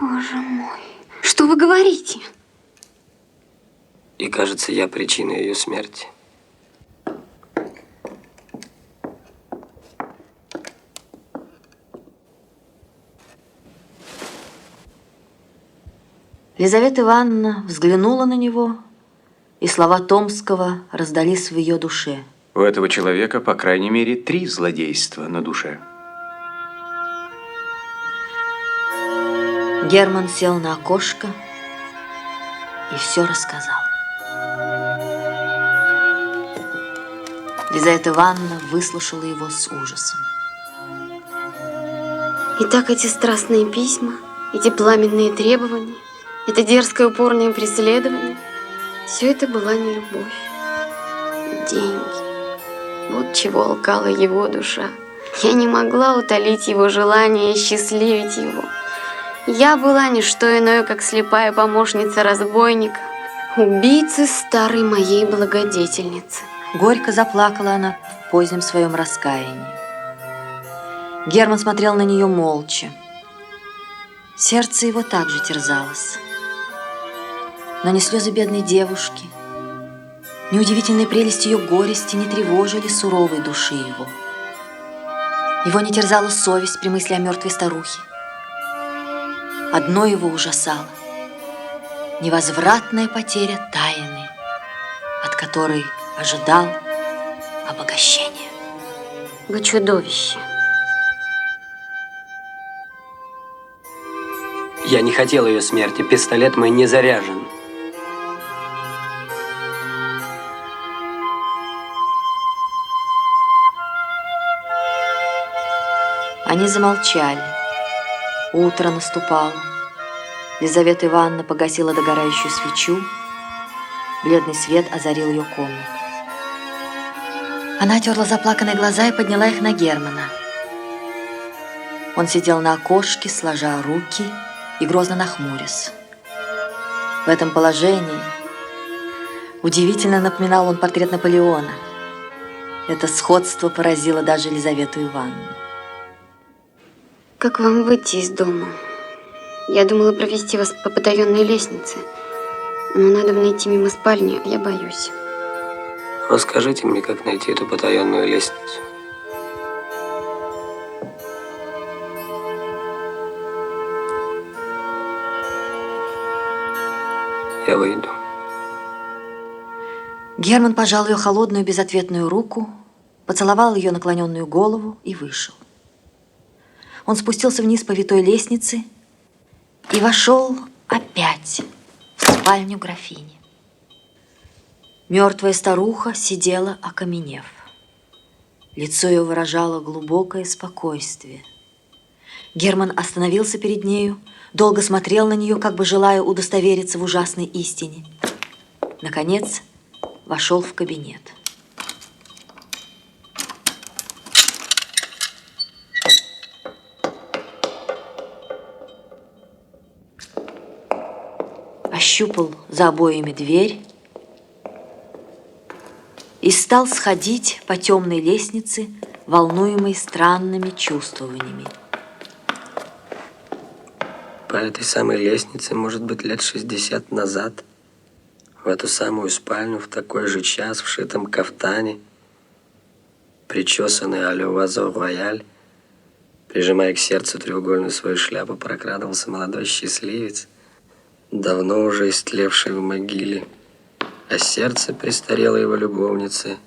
Боже мой, что вы говорите? И кажется, я причина ее смерти. Елизавета Ивановна взглянула на него, и слова Томского раздались в ее душе. У этого человека, по крайней мере, 3 злодейства на душе. Герман сел на окошко и все рассказал. Елизавета Ивановна выслушала его с ужасом. Итак, эти страстные письма, эти пламенные требования, это дерзкое упорное преследование, все это была не любовь. Деньги. Вот чего алкала его душа. Я не могла утолить его желание и счастливить его. Я была не что иное, как слепая помощница разбойника, убийцы старой моей благодетельницы. Горько заплакала она в позднем своем раскаянии. Герман смотрел на нее молча. Сердце его также терзалось. Но ни слезы бедной девушки, ни удивительная прелесть ее горести не тревожили суровой души его. Его не терзала совесть при мысли о мертвой старухе. Одно его ужасало – невозвратная потеря тайны, от которой ожидал обогащения. Вы чудовище. Я не хотел ее смерти. Пистолет мой не заряжен. Они замолчали. Утро наступало. Лизавета Ивановна погасила догорающую свечу. Бледный свет озарил ее комнату. Она терла заплаканные глаза и подняла их на Германа. Он сидел на окошке, сложа руки и грозно нахмурясь. В этом положении удивительно напоминал он портрет Наполеона. Это сходство поразило даже Лизавету Ивановну. Как вам выйти из дома? Я думала провести вас по потаенной лестнице, но надо найти мимо спальни, а я боюсь. Расскажите мне, как найти эту потаенную лестницу. Я выйду. Герман пожал ее холодную безответную руку, поцеловал ее наклоненную голову и вышел. Он спустился вниз по витой лестнице и вошел опять в спальню графини. Мертвая старуха сидела, окаменев. Лицо ее выражало глубокое спокойствие. Герман остановился перед нею, долго смотрел на нее, как бы желая удостовериться в ужасной истине. Наконец, вошел в кабинет. Ощупал за обоями дверь и стал сходить по темной лестнице, волнуемой странными чувствованиями. По этой самой лестнице, может быть, лет 60 назад, в эту самую спальню, в такой же час, в шитом кафтане, причесанный а-ля Вазо-Рояль, прижимая к сердцу треугольную свою шляпу, прокрадывался молодой счастливец, давно уже истлевший в могиле, а сердце престарелой его любовницы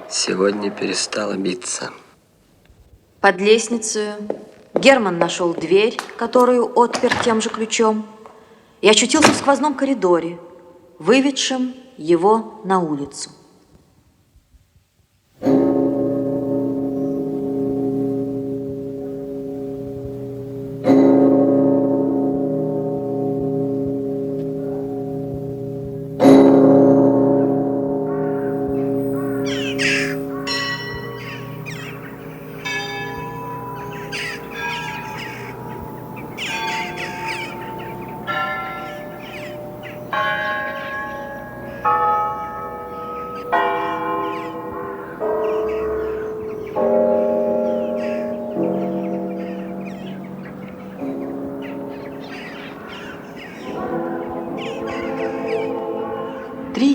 сегодня перестало биться. Под лестницей Герман нашел дверь, которую отпер тем же ключом, и очутился в сквозном коридоре, выведшем его на улицу.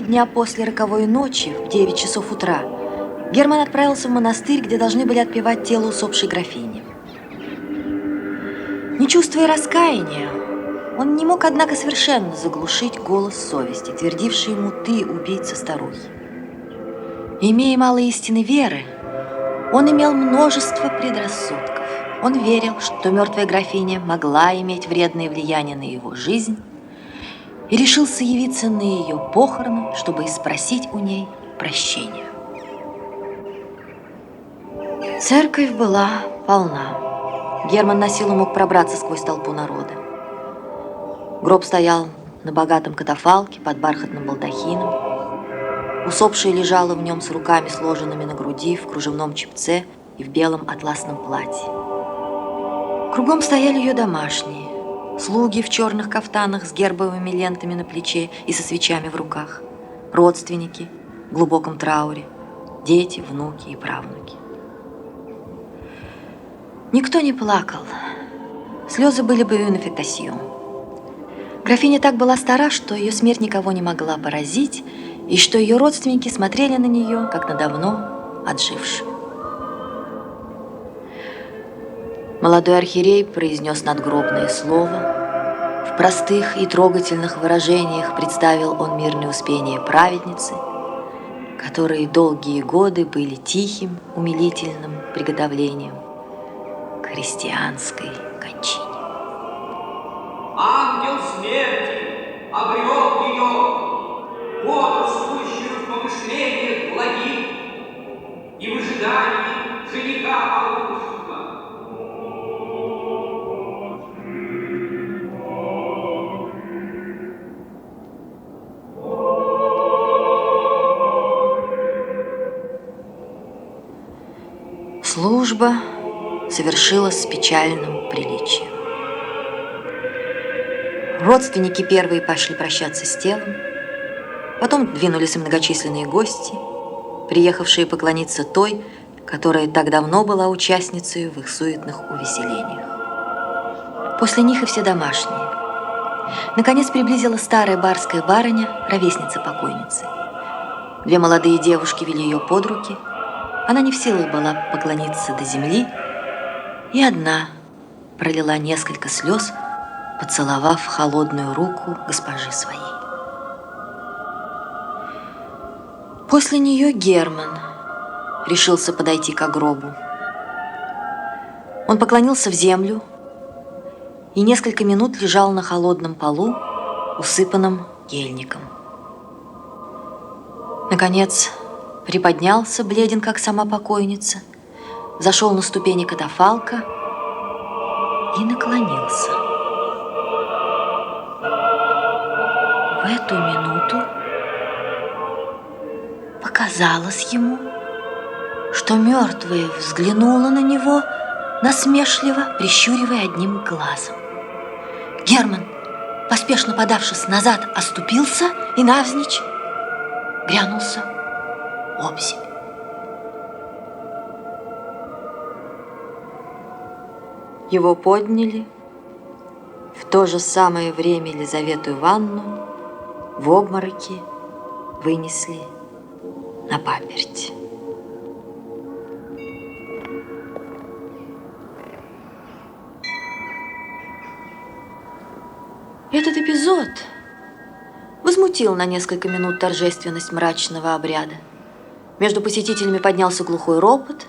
Дня после роковой ночи, в 9 часов утра, Герман отправился в монастырь, где должны были отпевать тело усопшей графини. Не чувствуя раскаяния, он не мог, однако, совершенно заглушить голос совести, твердивший ему: «Ты убийца старухи». Имея мало истины веры, он имел множество предрассудков. Он верил, что мертвая графиня могла иметь вредное влияние на его жизнь, и решился явиться на ее похороны, чтобы спросить у ней прощения. Церковь была полна. Герман на силу мог пробраться сквозь толпу народа. Гроб стоял на богатом катафалке под бархатным балдахином. Усопшая лежала в нем с руками, сложенными на груди, в кружевном чепце и в белом атласном платье. Кругом стояли ее домашние. Слуги в черных кафтанах с гербовыми лентами на плече и со свечами в руках, родственники в глубоком трауре, дети, внуки и правнуки. Никто не плакал. Слезы были бы une affectation. Графиня так была стара, что ее смерть никого не могла поразить, и что ее родственники смотрели на нее, как на давно отжившую. Молодой архиерей произнес надгробное слово. В простых и трогательных выражениях представил он мирное успение праведницы, которые долгие годы были тихим, умилительным приготовлением к христианской кончине. Ангел смерти обрел ее, бодрствующую в помышлениях благих и в ожидании жениха Августа. Служба совершилась с печальным приличием. Родственники первые пошли прощаться с телом, потом двинулись и многочисленные гости, приехавшие поклониться той, которая так давно была участницей в их суетных увеселениях. После них и все домашние. Наконец приблизилась старая барская барыня, ровесница покойницы. Две молодые девушки вели ее под руки. Она не в силах была поклониться до земли, и одна пролила несколько слез, поцеловав холодную руку госпожи своей. После нее Герман решился подойти к гробу. Он поклонился в землю и несколько минут лежал на холодном полу, усыпанном ельником. Наконец, приподнялся, бледен, как сама покойница, зашел на ступени катафалка и наклонился. В эту минуту показалось ему, что мертвая взглянула на него насмешливо, прищуривая одним глазом. Герман, поспешно подавшись назад, оступился и навзничь грянулся обземь. Его подняли, в то же самое время Елизавету Ивановну в обмороке вынесли на паперть. Этот эпизод возмутил на несколько минут торжественность мрачного обряда. Между посетителями поднялся глухой ропот,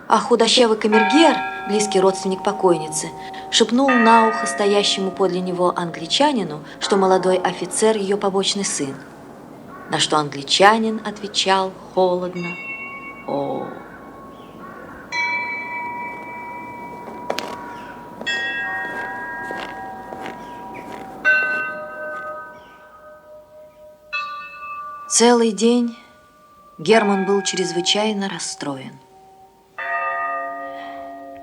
а худощавый камергер, близкий родственник покойницы, шепнул на ухо стоящему подле него англичанину, что молодой офицер ее побочный сын. На что англичанин отвечал холодно: «О». Целый день Герман был чрезвычайно расстроен.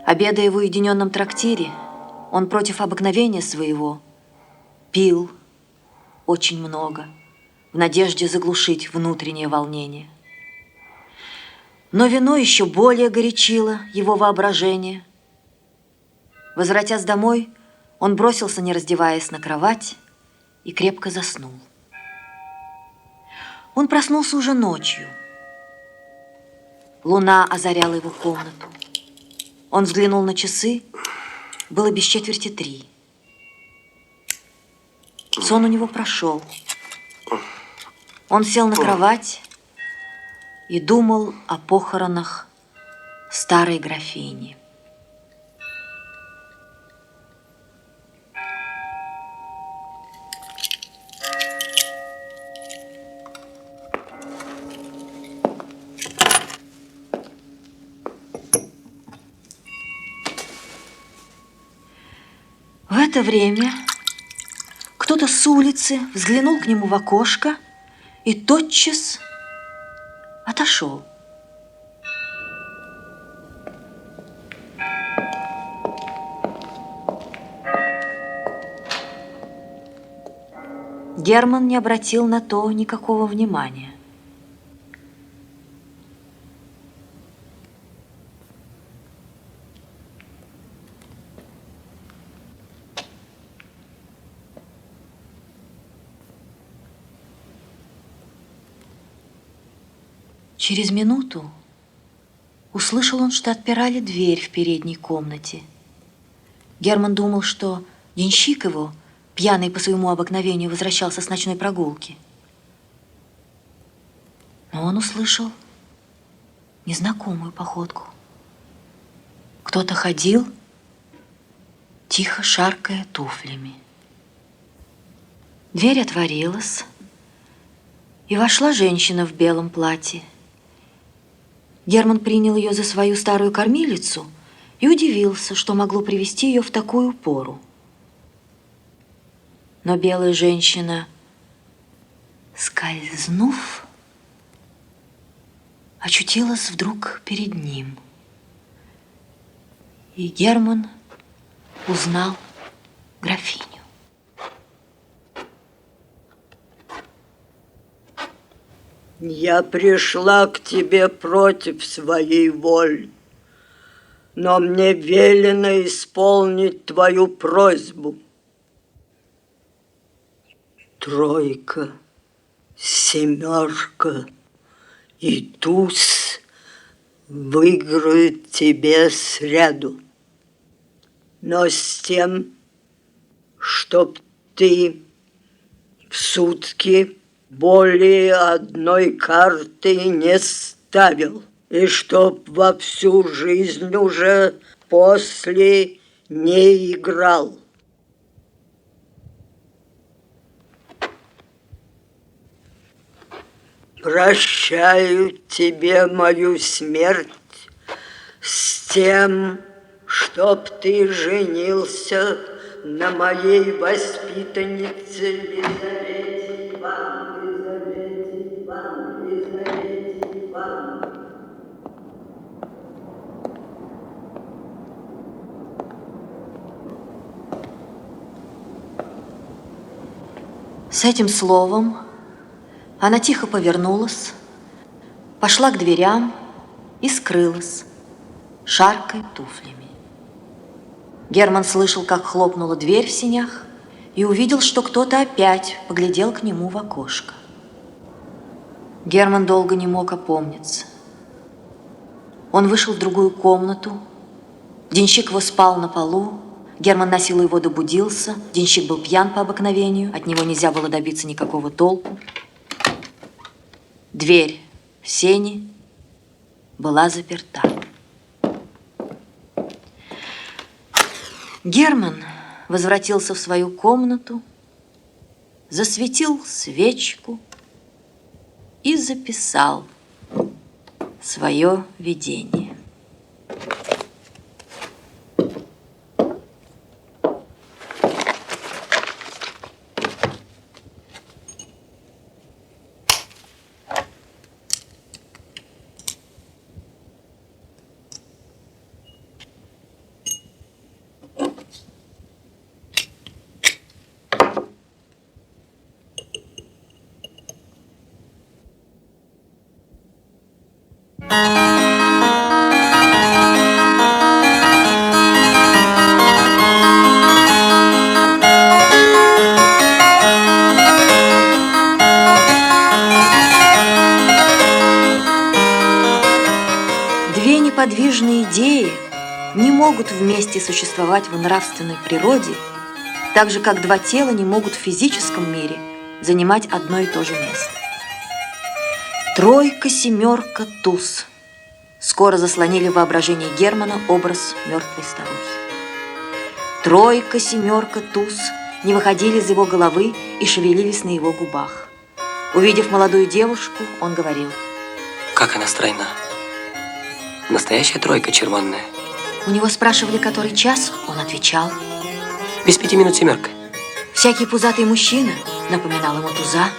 Обедая в уединенном трактире, он против обыкновения своего пил очень много, в надежде заглушить внутреннее волнение. Но вино еще более горячило его воображение. Возвратясь домой, он бросился, не раздеваясь, на кровать и крепко заснул. Он проснулся уже ночью. Луна озаряла его комнату. Он взглянул на часы. Было без 2:45. Сон у него прошел. Он сел на кровать и думал о похоронах старой графини. В это время кто-то с улицы взглянул к нему в окошко и тотчас отошел. Герман не обратил на то никакого внимания. Через минуту услышал он, что отпирали дверь в передней комнате, Герман думал, что денщик его, пьяный по своему обыкновению, возвращался с ночной прогулки. Но он услышал незнакомую походку. Кто-то ходил, тихо шаркая туфлями. Дверь отворилась, и вошла женщина в белом платье. Герман принял ее за свою старую кормилицу и удивился, что могло привести ее в такую пору. Но белая женщина, скользнув, очутилась вдруг перед ним. И Герман узнал графиню. Я пришла к тебе против своей воли, но мне велено исполнить твою просьбу. Тройка, семерка и туз выиграют тебе сряду, но с тем, чтоб ты в сутки более одной карты не ставил, и чтоб во всю жизнь уже после не играл. Прощаю тебе мою смерть с тем, чтоб ты женился на моей воспитаннице Лизавете Ивановне. С этим словом она тихо повернулась, пошла к дверям и скрылась, шаркая туфлями. Герман слышал, как хлопнула дверь в сенях, и увидел, что кто-то опять поглядел к нему в окошко. Герман долго не мог опомниться. Он вышел в другую комнату. Денщик его спал на полу. Герман на силу его добудился. Денщик был пьян по обыкновению. От него нельзя было добиться никакого толку. Дверь в сени была заперта. Герман возвратился в свою комнату, засветил свечку и записал свое видение. Две неподвижные идеи не могут вместе существовать в нравственной природе, так же, как два тела не могут в физическом мире занимать одно и то же место. Тройка, семерка, туз скоро заслонили в воображении Германа образ мертвой старухи. Тройка, семерка, туз не выходили из его головы и шевелились на его губах. Увидев молодую девушку, он говорил: Как она стройна. Настоящая тройка червонная. У него спрашивали, который час, он отвечал: Без 5 минут семерка. Всякий пузатый мужчина напоминал ему туза.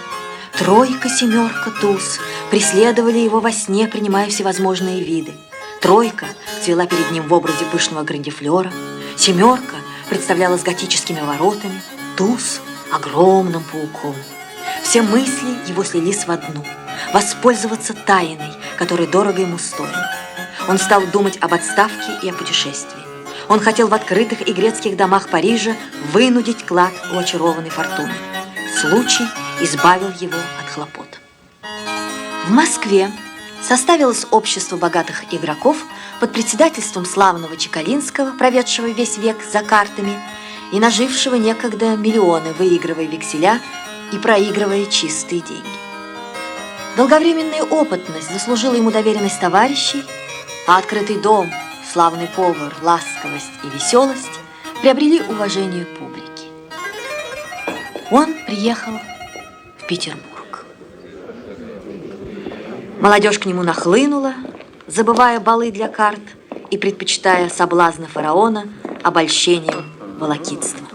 Тройка, семерка, туз преследовали его во сне, принимая всевозможные виды. Тройка цвела перед ним в образе пышного грандифлера. Семерка представлялась готическими воротами. Туз — огромным пауком. Все мысли его слились в одну — воспользоваться тайной, которая дорого ему стоила. Он стал думать об отставке и о путешествии. Он хотел в открытых и грецких домах Парижа вынудить клад у очарованной фортуны. Случай избавил его от хлопот. В Москве составилось общество богатых игроков под председательством славного Чекалинского, проведшего весь век за картами и нажившего некогда миллионы, выигрывая векселя и проигрывая чистые деньги. Долговременная опытность заслужила ему доверенность товарищей, а открытый дом, славный повар, ласковость и веселость приобрели уважение публики. Он приехал в Петербург. Молодежь к нему нахлынула, забывая балы для карт и предпочитая соблазны фараона обольщением волокитства.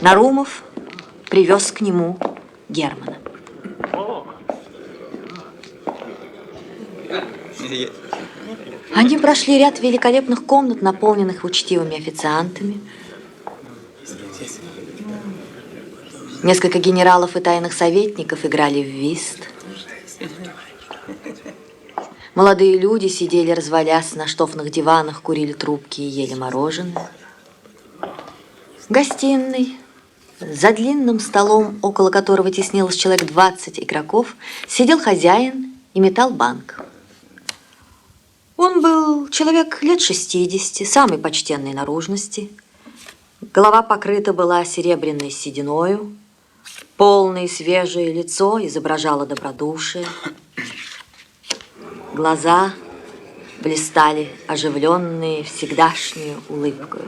Нарумов привез к нему Германа. Они прошли ряд великолепных комнат, наполненных учтивыми официантами. Несколько генералов и тайных советников играли в вист. Молодые люди сидели, развалясь на штофных диванах, курили трубки и ели мороженое. В гостиной, за длинным столом, около которого теснилось человек 20 игроков, сидел хозяин и метал банк. Он был человек лет 60, самой почтенной наружности. Голова покрыта была серебряной сединою, полное свежее лицо изображало добродушие. Глаза блистали оживленные, всегдашнюю улыбкой.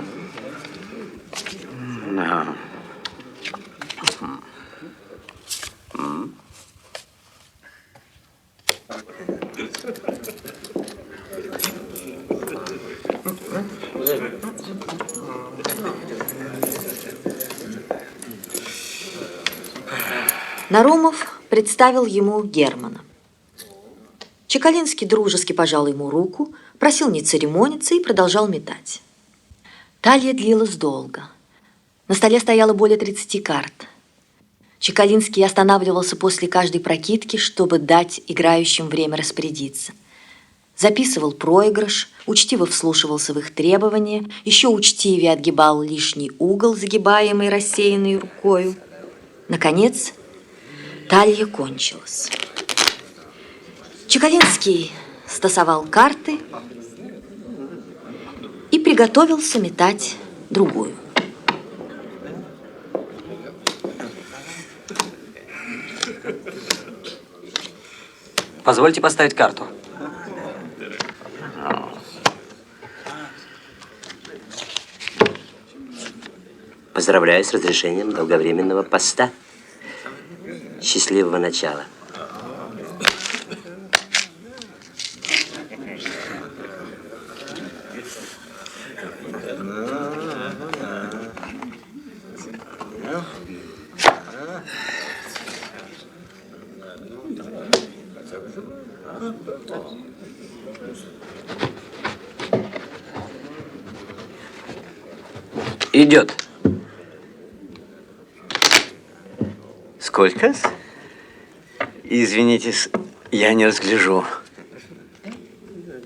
Нарумов представил ему Германа. Чекалинский дружески пожал ему руку, просил не церемониться и продолжал метать. Талия длилась долго. На столе стояло более 30 карт. Чекалинский останавливался после каждой прокидки, чтобы дать играющим время распорядиться. Записывал проигрыш, учтиво вслушивался в их требования, еще учтивее отгибал лишний угол, загибаемый рассеянной рукою. Наконец, талия кончилась. Чекалинский стасовал карты и приготовился метать другую. Позвольте поставить карту. Поздравляю с разрешением долговременного поста. Счастливого начала. Идет. Сколько? Извините, я не разгляжу.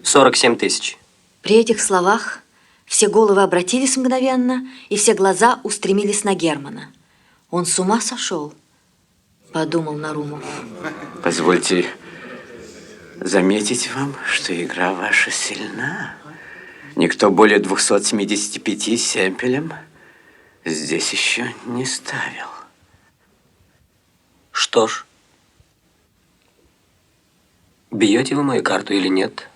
47 тысяч. При этих словах все головы обратились мгновенно, и все глаза устремились на Германа. Он с ума сошел, подумал Нарумов. Позвольте заметить вам, что игра ваша сильна. Никто более 275 семпелем здесь еще не ставил. Что ж, бьете вы мою карту или нет?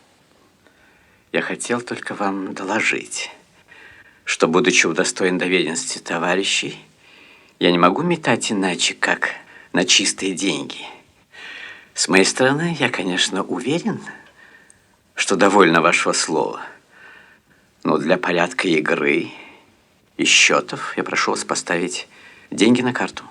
Я хотел только вам доложить, что, будучи удостоен доверенности товарищей, я не могу метать иначе, как на чистые деньги. С моей стороны, я, конечно, уверен, что довольно вашего слова. Но для порядка игры и счетов я прошу вас поставить деньги на карту.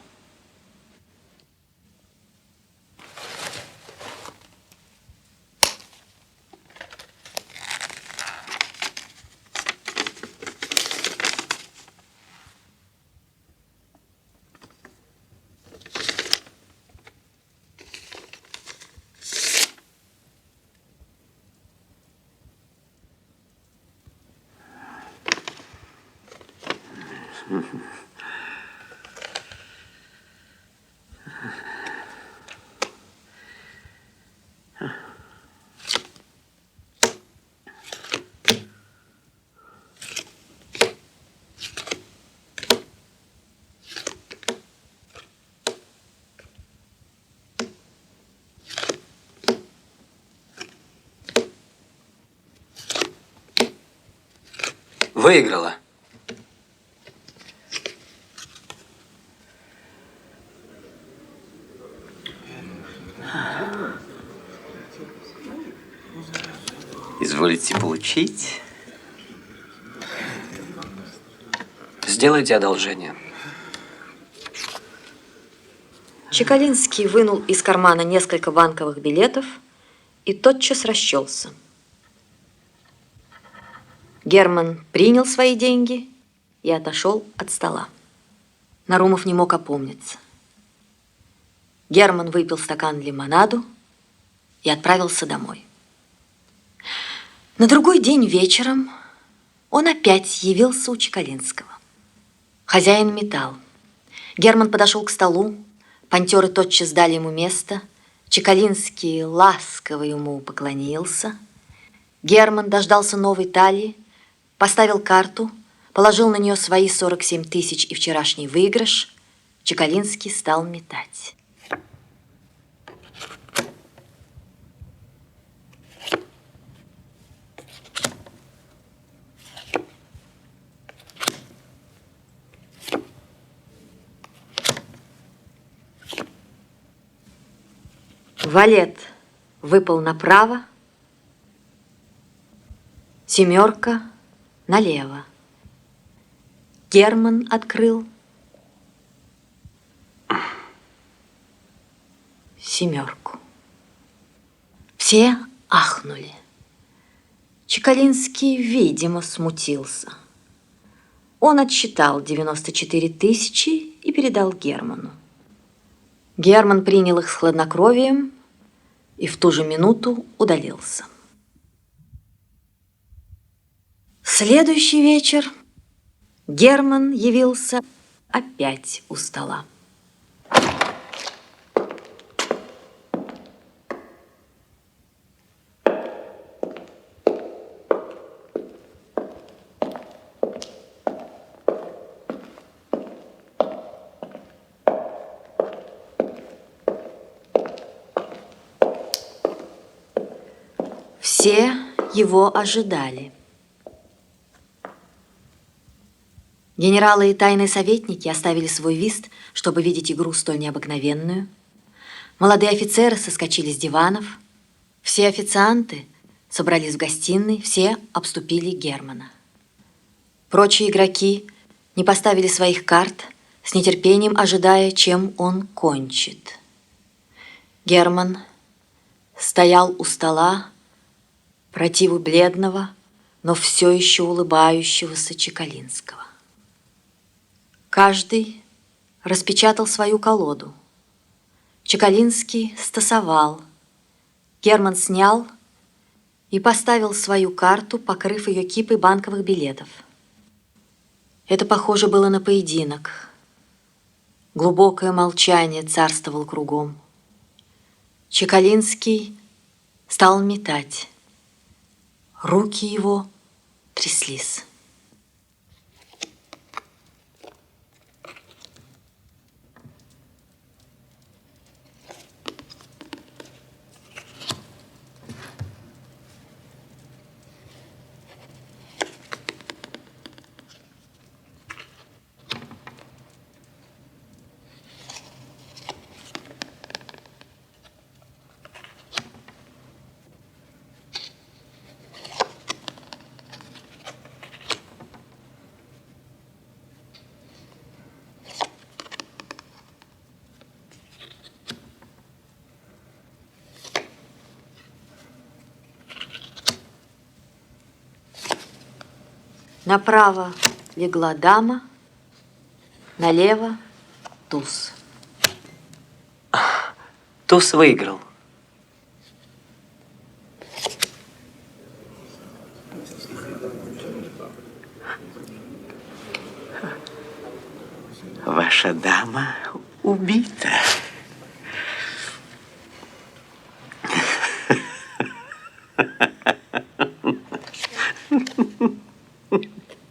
Выиграла. Изволите получить? Сделайте одолжение. Чекалинский вынул из кармана несколько банковых билетов и тотчас расчелся. Герман принял свои деньги и отошел от стола. Нарумов не мог опомниться. Герман выпил стакан лимонаду и отправился домой. На другой день вечером он опять явился у Чекалинского. Хозяин метал. Герман подошел к столу, понтеры тотчас дали ему место. Чекалинский ласково ему поклонился. Герман дождался новой талии, поставил карту, положил на нее свои 47 тысяч и вчерашний выигрыш. Чекалинский стал метать. Валет выпал направо, семерка налево. Герман открыл семерку. Все ахнули. Чекалинский, видимо, смутился. Он отсчитал 94 тысячи и передал Герману. Герман принял их с хладнокровием и в ту же минуту удалился. Следующий вечер Герман явился опять у стола. Все его ожидали. Генералы и тайные советники оставили свой вист, чтобы видеть игру столь необыкновенную. Молодые офицеры соскочили с диванов. Все официанты собрались в гостиной, все обступили Германа. Прочие игроки не поставили своих карт, с нетерпением ожидая, чем он кончит. Герман стоял у стола, противу бледного, но все еще улыбающегося Чекалинского. Каждый распечатал свою колоду. Чекалинский стасовал. Герман снял и поставил свою карту, покрыв ее кипой банковых билетов. Это похоже было на поединок. Глубокое молчание царствовало кругом. Чекалинский стал метать. Руки его тряслись. Направо легла дама, налево туз. Туз выиграл. Ваша дама убита.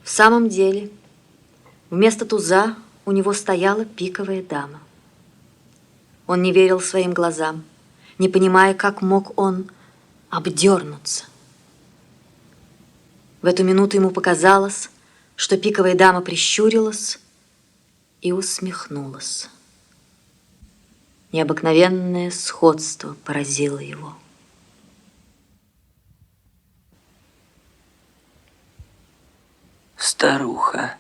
В самом деле, вместо туза у него стояла пиковая дама. Он не верил своим глазам, не понимая, как мог он обдернуться. В эту минуту ему показалось, что пиковая дама прищурилась и усмехнулась. Необыкновенное сходство поразило его. Старуха.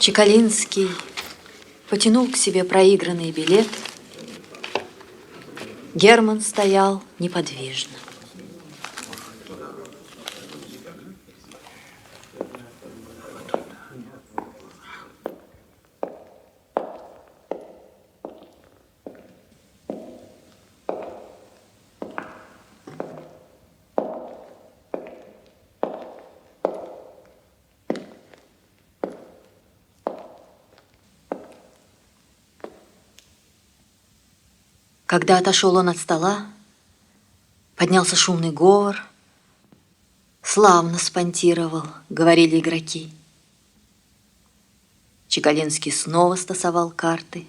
Чекалинский потянул к себе проигранный билет. Герман стоял неподвижно. Когда отошел он от стола, поднялся шумный говор. «Славно спонтировал», — говорили игроки. Чекалинский снова стасовал карты.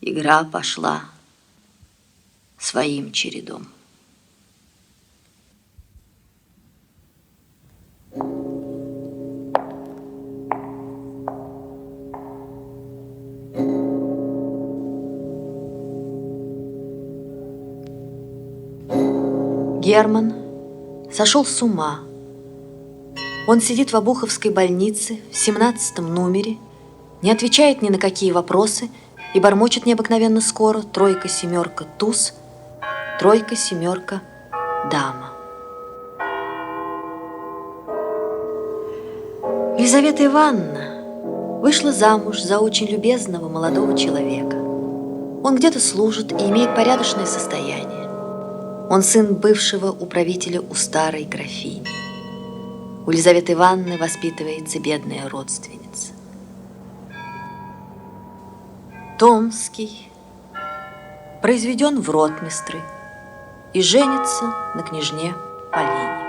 Игра пошла своим чередом. Герман сошел с ума. Он сидит в Обуховской больнице в 17-м номере, не отвечает ни на какие вопросы и бормочет необыкновенно скоро: тройка, семерка, туз, тройка, семерка, дама. Елизавета Ивановна вышла замуж за очень любезного молодого человека. Он где-то служит и имеет порядочное состояние. Он сын бывшего управителя у старой графини. У Елизаветы Ивановны воспитывается бедная родственница. Томский произведен в ротмистры и женится на княжне Полине.